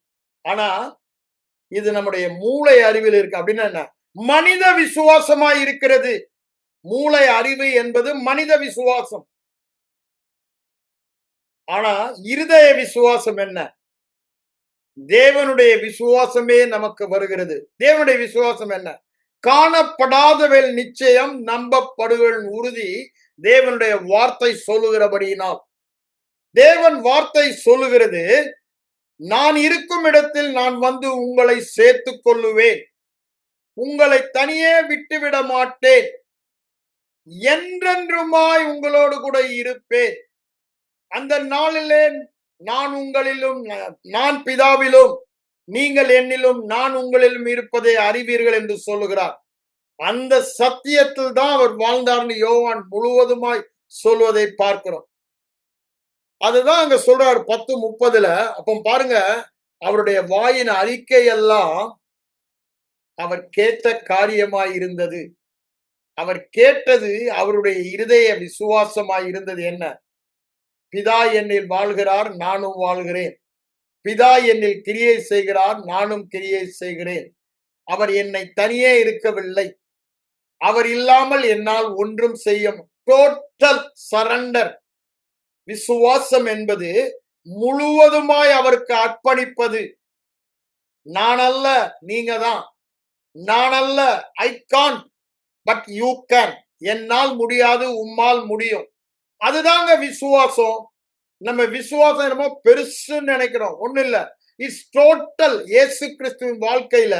ஆனா இது நம்முடைய மூளை அறிவில் இருக்கு. அப்படின்னா என்ன? மனித விசுவாசமா இருக்கிறது. மூளை அறிவு என்பது மனித விசுவாசம். ஆனா இருதய விசுவாசம் என்ன? தேவனுடைய விசுவாசமே நமக்கு வருகிறது. தேவனுடைய விசுவாசம் என்ன? காணப்படாதவள் நிச்சயம், நம்பப்படுவள் உறுதி. தேவனுடைய வார்த்தை சொல்லுகிறபடியினால், தேவன் வார்த்தை சொல்லுகிறது, நான் இருக்கும் இடத்தில் நான் வந்து உங்களை சேர்த்துக் கொள்ளுவேன், உங்களை தனியே விட்டுவிட மாட்டேன், என்றென்றுமாய் உங்களோடு கூட இருப்பேன். அந்த நாளிலே நான் உங்களிலும், நான் பிதாவிலும், நீங்கள் என்னிலும், நான் உங்களிலும் இருப்பதை அறிவீர்கள் என்று சொல்லுகிறார். அந்த சத்தியத்தில் தான் அவர் வாழ்ந்தார்னு யோவான் முழுவதுமாய் சொல்வதை பார்க்கிறோம். அதுதான் அங்க சொல்றாரு 10:30. அப்ப பாருங்க, அவருடைய வாயின் அறிக்கை எல்லாம் அவர் கேட்ட காரியமாய் இருந்தது. அவர் கேட்டது அவருடைய இருதய விசுவாசமாய் இருந்தது. என்ன? பிதா என்னில் வாழ்கிறார், நானும் வாழ்கிறேன். பிதா என்னில் கிரியை செய்கிறார், நானும் கிரியை செய்கிறேன். அவர் என்னை தனியே இருக்கவில்லை. அவர் இல்லாமல் என்னால் ஒன்றும் செய்ய டோட்டல் சரண்டர். விசுவாசம் என்பது முழுவதுமாய் அவருக்கு அர்ப்பணிப்பது. நான் அல்ல, நீங்க தான். நான் அல்ல, I can't, but you can. என்னால் முடியாது, உம்மால் முடியும். அதுதாங்க விசுவாசம். நம்ம விசுவாசம் என்னமோ பெருசுன்னு நினைக்கிறோம். ஒண்ணு இல்ல, இட்ஸ் டோட்டல். இயேசு கிறிஸ்துவின் வாழ்க்கையில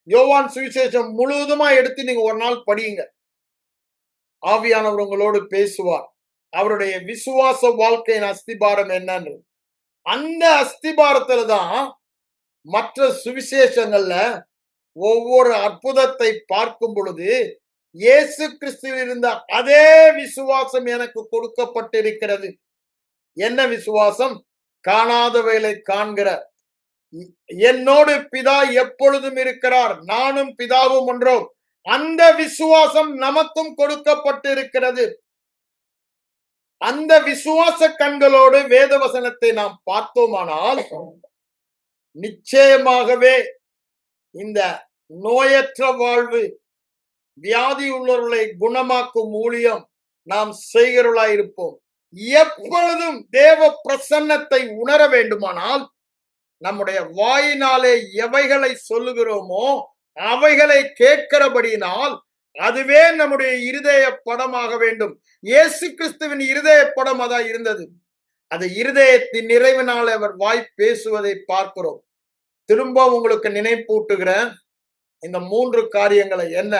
யோவான் சுவிசேஷம் முழுவதுமா எடுத்து நீங்க ஒரு நாள் படியுங்க. ஆவியானவர் உங்களோடு பேசுவார். அவருடைய விசுவாச வாழ்க்கையின் அஸ்திபாரம் என்னன்னு. அந்த அஸ்திபாரத்துல தான் மற்ற சுவிசேஷங்கள்ல ஒவ்வொரு அற்புதத்தை பார்க்கும் பொழுது இயேசு கிறிஸ்துவில் இருந்த அதே விசுவாசம் எனக்கு கொடுக்கப்பட்டிருக்கிறது. என்ன விசுவாசம்? காணாதவைகளை காண்கிற. என்னோடு பிதா எப்பொழுதும் இருக்கிறார், நானும் பிதாவும் ஒன்றோம். அந்த விசுவாசம் நமக்கும் கொடுக்கப்பட்டிருக்கிறது. அந்த விசுவாச கண்களோடு வேத வசனத்தை நாம் பார்த்தோமானால் நிச்சயமாகவே இந்த நோயற்ற வாழ்வு, வியாதி உள்ளவர்களை குணமாக்கும் ஊழியம் நாம் செய்கிறவர்களாய் இருப்போம். எப்பொழுதும் தேவ பிரசன்னத்தை உணர வேண்டுமானால் நம்முடைய வாயினாலே எவைகளை சொல்லுகிறோமோ அவைகளை கேட்கிறபடியினால் அதுவே நம்முடைய இருதய படமாக வேண்டும். இயேசு கிறிஸ்துவின் இருதய படம் அதான் இருந்தது. அது இருதயத்தின் நிறைவினால் அவர் வாய் பேசுவதை பார்க்கிறோம். திரும்ப உங்களுக்கு நினைப்பூட்டுகிறேன் இந்த 3 காரியங்களை. என்ன?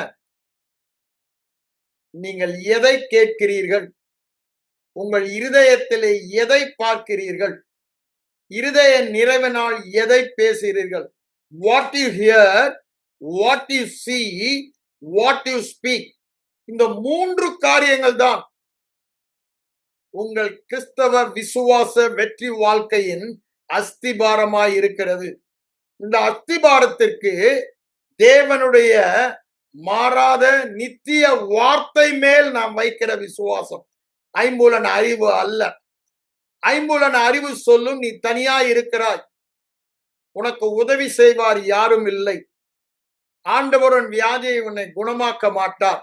நீங்கள் எதை கேட்கிறீர்கள்? உங்கள் இருதயத்திலே எதை பார்க்கிறீர்கள்? இருதய நிறைவினால் எதை பேசுகிறீர்கள்? What you here, what you see, what you speak. இந்த 3 காரியங்கள் தான் உங்கள் கிறிஸ்தவ விசுவாச வெற்றி வாழ்க்கையின் அஸ்திபாரமாய் இருக்கிறது. இந்த அஸ்திபாரத்திற்கு தேவனுடைய மாறாத நித்திய வார்த்தை மேல் நாம் வைக்கிற விசுவாசம். ஐம்புலன் அறிவு அல்ல. ஐம்புலன் அறிவு சொல்லும் நீ தனியா இருக்கிறாய், உனக்கு உதவி செய்வார் யாரும் இல்லை, ஆண்டவரின் வியாதியை உன்னை குணமாக்க மாட்டார்,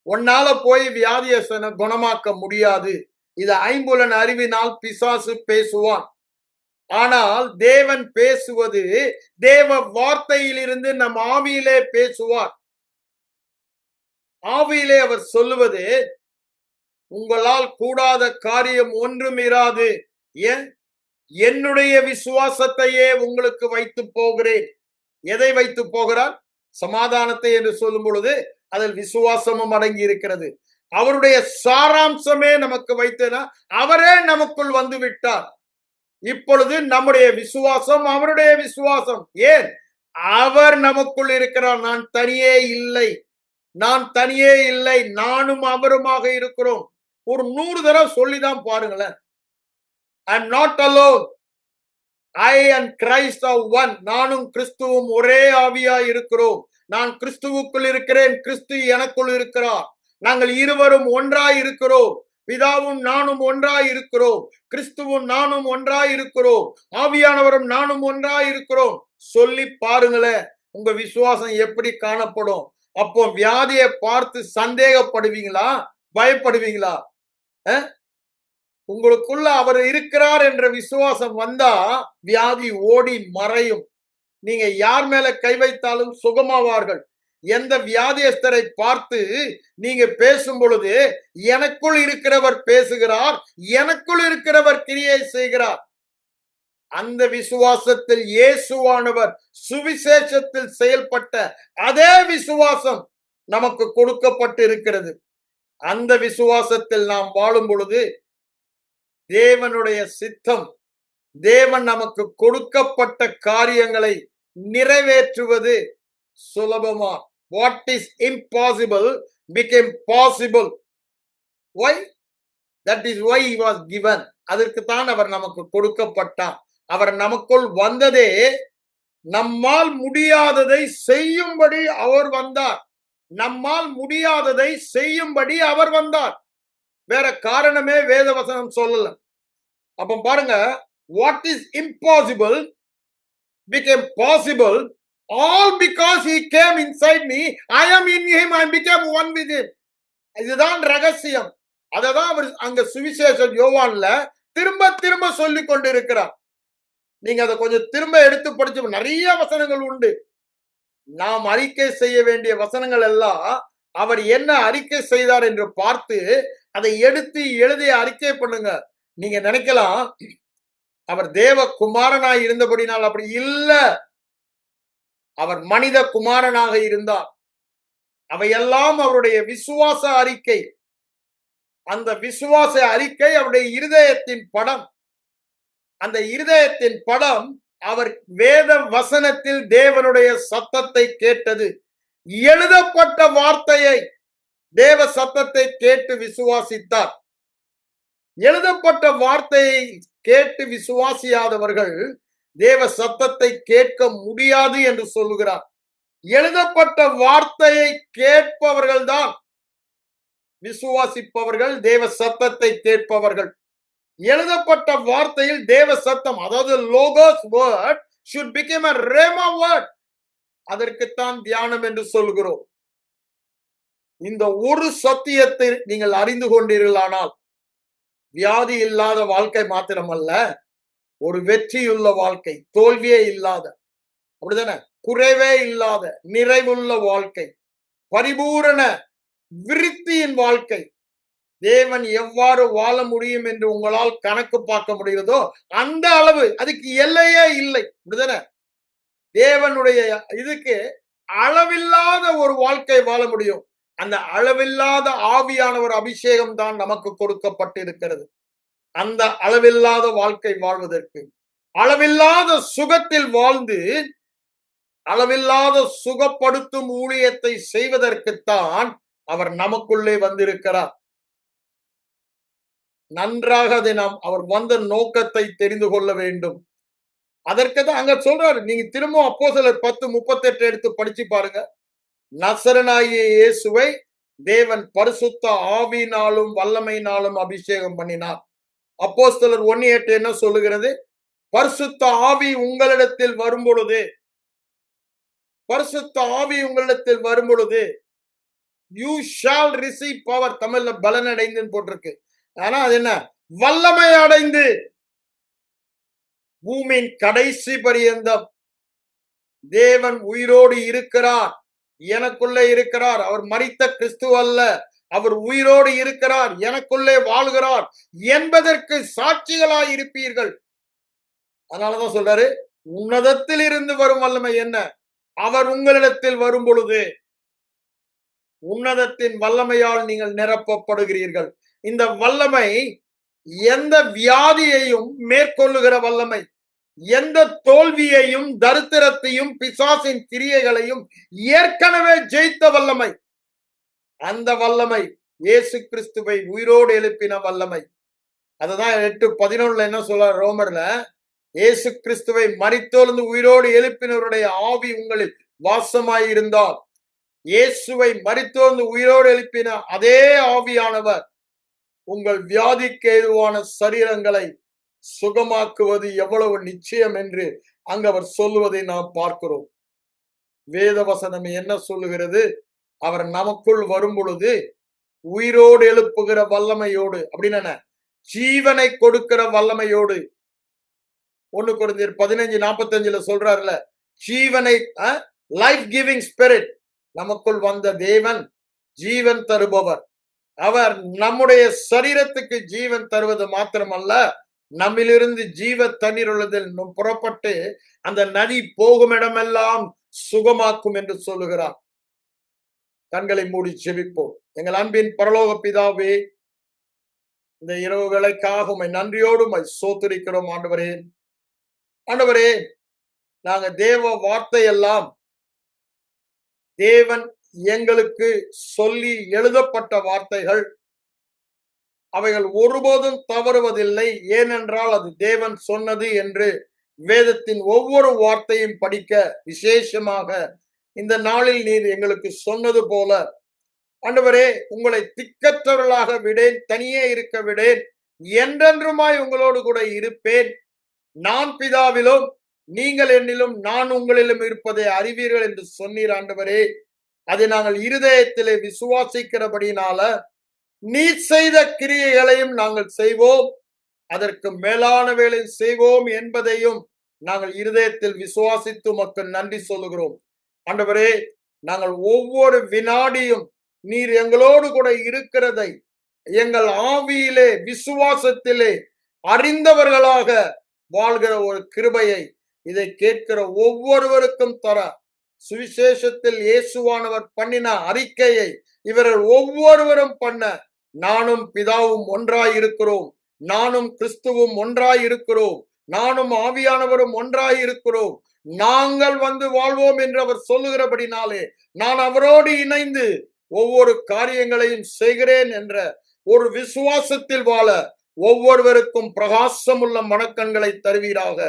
உன்னால போய் வியாதியை குணமாக்க முடியாது. இது ஐம்புலன் அறிவினால் பிசாசு பேசுவான். ஆனால் தேவன் பேசுவது தேவ வார்த்தையிலிருந்து நம் ஆவியிலே பேசுவார். ஆவியிலே அவர் சொல்லுவது உங்களால் கூடாத காரியம் ஒன்றும் இராது. ஏன்? என்னுடைய விசுவாசத்தையே உங்களுக்கு வைத்து போகிறேன். எதை வைத்து போகிறார்? சமாதானத்தை என்று சொல்லும் பொழுது அதில் விசுவாசமும் அடங்கி இருக்கிறது. அவருடைய சாராம்சமே நமக்கு வைத்தனா அவரே நமக்குள் வந்து விட்டார். இப்பொழுது நம்முடைய விசுவாசம் அவருடைய விசுவாசம். ஏன்? அவர் நமக்குள் இருக்கிறார். நான் தனியே இல்லை, நான் தனியே இல்லை, நானும் அவருமாக இருக்கிறோம். ஒரு 100 தடவை சொல்லிதான் பாருங்களேன். I am not alone. I and Christ are one. நானும் கிறிஸ்துவும் ஒரே ஆவியா இருக்கிறோம். நான் கிறிஸ்துவுக்குள் இருக்கிறேன், கிறிஸ்து எனக்குள் இருக்கிறார். நாங்கள் இருவரும் ஒன்றாய் இருக்கிறோம். பிதாவும் நானும் ஒன்றாய் இருக்கிறோம். கிறிஸ்துவும் நானும் ஒன்றாய் இருக்கிறோம். ஆவியானவரும் நானும் ஒன்றாய் இருக்கிறோம். சொல்லி பாருங்களேன், உங்க விசுவாசம் எப்படி காணப்படும். அப்போ வியாதியை பார்த்து சந்தேகப்படுவீங்களா, பயப்படுவீங்களா? உங்களுக்குள்ள அவர் இருக்கிறார் என்ற விசுவாசம் வந்தா வியாதி ஓடி மறையும். நீங்க யார் மேல கை வைத்தாலும் சுகமாவார்கள். எந்த வியாதியஸ்தரை பார்த்து நீங்க பேசும் பொழுது எனக்குள் இருக்கிறவர் பேசுகிறார், எனக்குள் இருக்கிறவர் கிரியை செய்கிறார். அந்த விசுவாசத்தில் இயேசுவானவர் சுவிசேஷத்தில் செயல்பட்ட அதே விசுவாசம் நமக்கு கொடுக்கப்பட்டு இருக்கிறது. அந்த விசுவாசத்தில் நாம் வாழும் பொழுது தேவனுடைய சித்தம், தேவன் நமக்கு கொடுக்கப்பட்ட காரியங்களை நிறைவேற்றுவது சுலபமா What is impossible became possible. Why? That is why he was given. அதற்குத்தான் அவர் நமக்கு கொடுக்கப்பட்டார். அவர் நமக்குள் வந்ததே நம்மால் முடியாததை செய்யும்படி அவர் வந்தார். நம்மால் முடியாததை செய்யும்படி அவர் வந்தார். வேற காரணமே வேதவசனம் சொல்லல. அப்ப பாருங்க, what is impossible became possible all because he came inside me. I am in him, I became one with him. இதுதான் ரகசியம். அததான் அவர் அங்க சுவிசேஷம் யோவான்ல திரும்ப திரும்ப சொல்லிக் கொண்டிருக்கிறார். நீங்க அதை கொஞ்சம் திரும்ப எடுத்து படிச்சு, நிறைய வசனங்கள் உண்டு. நாம் அறிக்கை செய்ய வேண்டிய வசனங்கள் எல்லாம் அவர் என்ன அறிக்கை செய்தார் என்று பார்த்து அதை எடுத்து எழுதி அறிக்கை பண்ணுங்க. நீங்க நினைக்கலாம் அவர் தேவ குமாரனாய் இருந்தபடினால், அப்படி இல்ல. அவர் மனித குமாரனாக இருந்தார். அவையெல்லாம் அவருடைய விசுவாச அறிக்கை. அந்த விசுவாச அறிக்கை அவருடைய இருதயத்தின் படம். அந்த இருதயத்தின் படம் அவர் வேத வசனத்தில் தேவனுடைய சத்தத்தை கேட்டது. எழுதப்பட்ட வார்த்தையை, தேவ சத்தத்தை கேட்டு விசுவாசித்தார். எழுதப்பட்ட வார்த்தையை கேட்டு விசுவாசியாதவர்கள் தேவ சத்தத்தை கேட்க முடியாது என்று சொல்லுகிறார். எழுதப்பட்ட வார்த்தையை கேட்பவர்கள் தான் விசுவாசிப்பவர்கள், தேவ சத்தத்தை கேட்பவர்கள். எழுதப்பட்ட வார்த்தையில் தேவ சத்தம், அதாவது logos word should become a rhema word. அதற்குத்தான் தியானம் என்று சொல்கிறோம். இந்த ஒரு சத்தியத்தை நீங்கள் அறிந்து கொண்டீர்களானால் வியாதி இல்லாத வாழ்க்கை மாத்திரமல்ல, ஒரு வெற்றியுள்ள வாழ்க்கை, தோல்வியே இல்லாத, அப்படிதானே, குறைவே இல்லாத நிறைவுள்ள வாழ்க்கை, பரிபூரண விருத்தியின் வாழ்க்கை. தேவன் எவ்வாறு வாழ முடியும் என்று உங்களால் கணக்கு பார்க்க முடிகிறதோ அந்த அளவு, அதுக்கு எல்லையே இல்லை. அப்படிதானே, தேவனுடைய இதுக்கு அளவில்லாத ஒரு வாழ்க்கை வாழ முடியும். அந்த அளவில்லாத ஆவியானவர் அபிஷேகம் தான் நமக்கு கொடுக்கப்பட்டிருக்கிறது. அந்த அளவில்லாத வாழ்க்கை வாழ்வதற்கு, அளவில்லாத சுகத்தில் வாழ்ந்து அளவில்லாத சுகப்படுத்தும் ஊழியத்தை செய்வதற்குத்தான் அவர் நமக்குள்ளே வந்திருக்கிறார். நன்றாக அதை நாம் அவர் வந்த நோக்கத்தை தெரிந்து கொள்ள வேண்டும். அதற்கு தான் அங்க சொல்றாரு. நீங்க திரும்ப அப்போஸ்தலர் 10:38 எடுத்து படிச்சு பாருங்க. நசரனாகிய இயேசுவை தேவன் பரிசுத்த ஆவியினாலும் வல்லமையினாலும் அபிஷேகம் பண்ணினார். அப்போஸ்தலர் 1:8 என்ன சொல்லுகிறது? பரிசுத்த ஆவி உங்களிடத்தில் வரும் பொழுது, பரிசுத்த ஆவி உங்களிடத்தில் வரும் பொழுது you shall receive power. தமிழ்ல பலன் அடைந்துன்னு போட்டிருக்கு. ஆனா அது என்ன? வல்லமை அடைந்து. பூமியின் கடைசி பரியந்தம் தேவன் உயிரோடு இருக்கிறார், எனக்குள்ளே இருக்கிறார். அவர் மரித்த கிறிஸ்து அல்ல, அவர் உயிரோடு இருக்கிறார், எனக்குள்ளே வாழ்கிறார் என்பதற்கு சாட்சிகளாய் இருப்பீர்கள். அதனாலதான் சொல்றாரு, உன்னதத்தில் இருந்து வரும் வல்லமை என்ன? அவர் உங்களிடத்தில் வரும் பொழுது உன்னதத்தின் வல்லமையால் நீங்கள் நிரப்பப்படுகிறீர்கள். இந்த வல்லமை எந்த வியாதியையும் மேற்கொள்ளுகிற வல்லமை, எந்த தோல்வியையும் தரித்திரத்தையும் பிசாசின் கிரியைகளையும் ஏற்கனவே ஜெயித்த வல்லமை. அந்த வல்லமை இயேசு கிறிஸ்துவை உயிரோடு எழுப்பின வல்லமை. அதுதான் 8:11 என்ன சொல்ற ரோமர்ல, இயேசு கிறிஸ்துவை மரித்தோர்ந்து உயிரோடு எழுப்பினவருடைய ஆவி உங்களில் வாசமாயிருந்தால், இயேசுவை மரித்தோர்ந்து உயிரோடு எழுப்பின அதே ஆவியானவர் உங்கள் வியாதிக்கு ஏதுவான சரீரங்களை சுகமாக்குவது எவ்வளவு நிச்சயம் என்று அங்கு அவர் சொல்லுவதை நாம் பார்க்கிறோம். வேதவசனம் என்ன சொல்லுகிறது? அவர் நமக்குள் வரும் பொழுது உயிரோடு எழுப்புகிற வல்லமையோடு, அப்படின்னு ஜீவனை கொடுக்கிற வல்லமையோடு. 1 கொரிந்தியர் 15:45 சொல்றாருல, ஜீவனை, லைஃப் கிவிங் ஸ்பிரிட். நமக்குள் வந்த தேவன் ஜீவன் தருபவர். அவர் நம்முடைய சரீரத்துக்கு ஜீவன் தருவது மாத்திரமல்ல, நம்மிலிருந்து ஜீவ தண்ணீர் உள்ளதில் புறப்பட்டு அந்த நதி போகும் இடமெல்லாம் சுகமாக்கும் என்று சொல்லுகிறார். கண்களை மூடி ஜெபிப்போம். எங்கள் அன்பின் பரலோக பிதாவே, இந்த இரவுகளுக்காக உம்மை நன்றியோடு சோத்திரிக்கிறோம். ஆண்டவரே, ஆண்டவரே, நாங்க தேவ வார்த்தை எல்லாம் தேவன் எங்களுக்கு சொல்லி எழுதப்பட்ட வார்த்தைகள். அவைகள் ஒருபோதும் தவறுவதில்லை. ஏனென்றால் அது தேவன் சொன்னது என்று வேதத்தின் ஒவ்வொரு வார்த்தையும் படிக்க, விசேஷமாக இந்த நாளில் நீர் எங்களுக்கு சொன்னது போல, ஆண்டவரே, உங்களை திக்கற்றவர்களாக விடேன், தனியே இருக்க விடேன், என்றென்றுமாய் உங்களோடு கூட இருப்பேன். நான் பிதாவிலும் நீங்கள் என்னிலும் நான் உங்களிலும் இருப்பதை அறிவீர்கள் என்று சொன்னீர் ஆண்டவரே. அதை நாங்கள் இருதயத்திலே விசுவாசிக்கிறபடினால நீர் செய்த கிரியைகளையும் நாங்கள் செய்வோம், அதற்கு மேலான வேலை செய்வோம் என்பதையும் நாங்கள் இருதயத்தில் விசுவாசித்து உமக்கு நன்றி சொல்லுகிறோம். ஆண்டவரே, நாங்கள் ஒவ்வொரு வினாடியும் நீர் எங்களோடு கூட இருக்கிறதை எங்கள் ஆவியிலே, விசுவாசத்திலே அறிந்தவர்களாக வாழ்கிற ஒரு கிருபையை இதை கேட்கிற ஒவ்வொருவருக்கும் தர, சுவிசேஷத்தில் இயேசுவானவர் பண்ணின அறிக்கையை இவர்கள் ஒவ்வொருவரும் பண்ண, நானும் பிதாவும் ஒன்றாய் இருக்கிறோம், நானும் கிறிஸ்துவும் ஒன்றாய் இருக்கிறோம், நானும் ஆவியானவரும் ஒன்றாய் இருக்கிறோம், நாங்கள் வந்து வாழ்வோம் என்று அவர் சொல்லுகிறபடினாலே நான் அவரோடு இணைந்து ஒவ்வொரு காரியங்களையும் செய்கிறேன் என்ற ஒரு விசுவாசத்தில் வாழ ஒவ்வொருவருக்கும் பிரகாசமுள்ள மனக்கண்களை தருவீராக.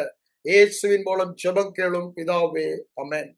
இயேசுவின் மூலம் ஜெபம் கேளும் பிதாவே, ஆமென்.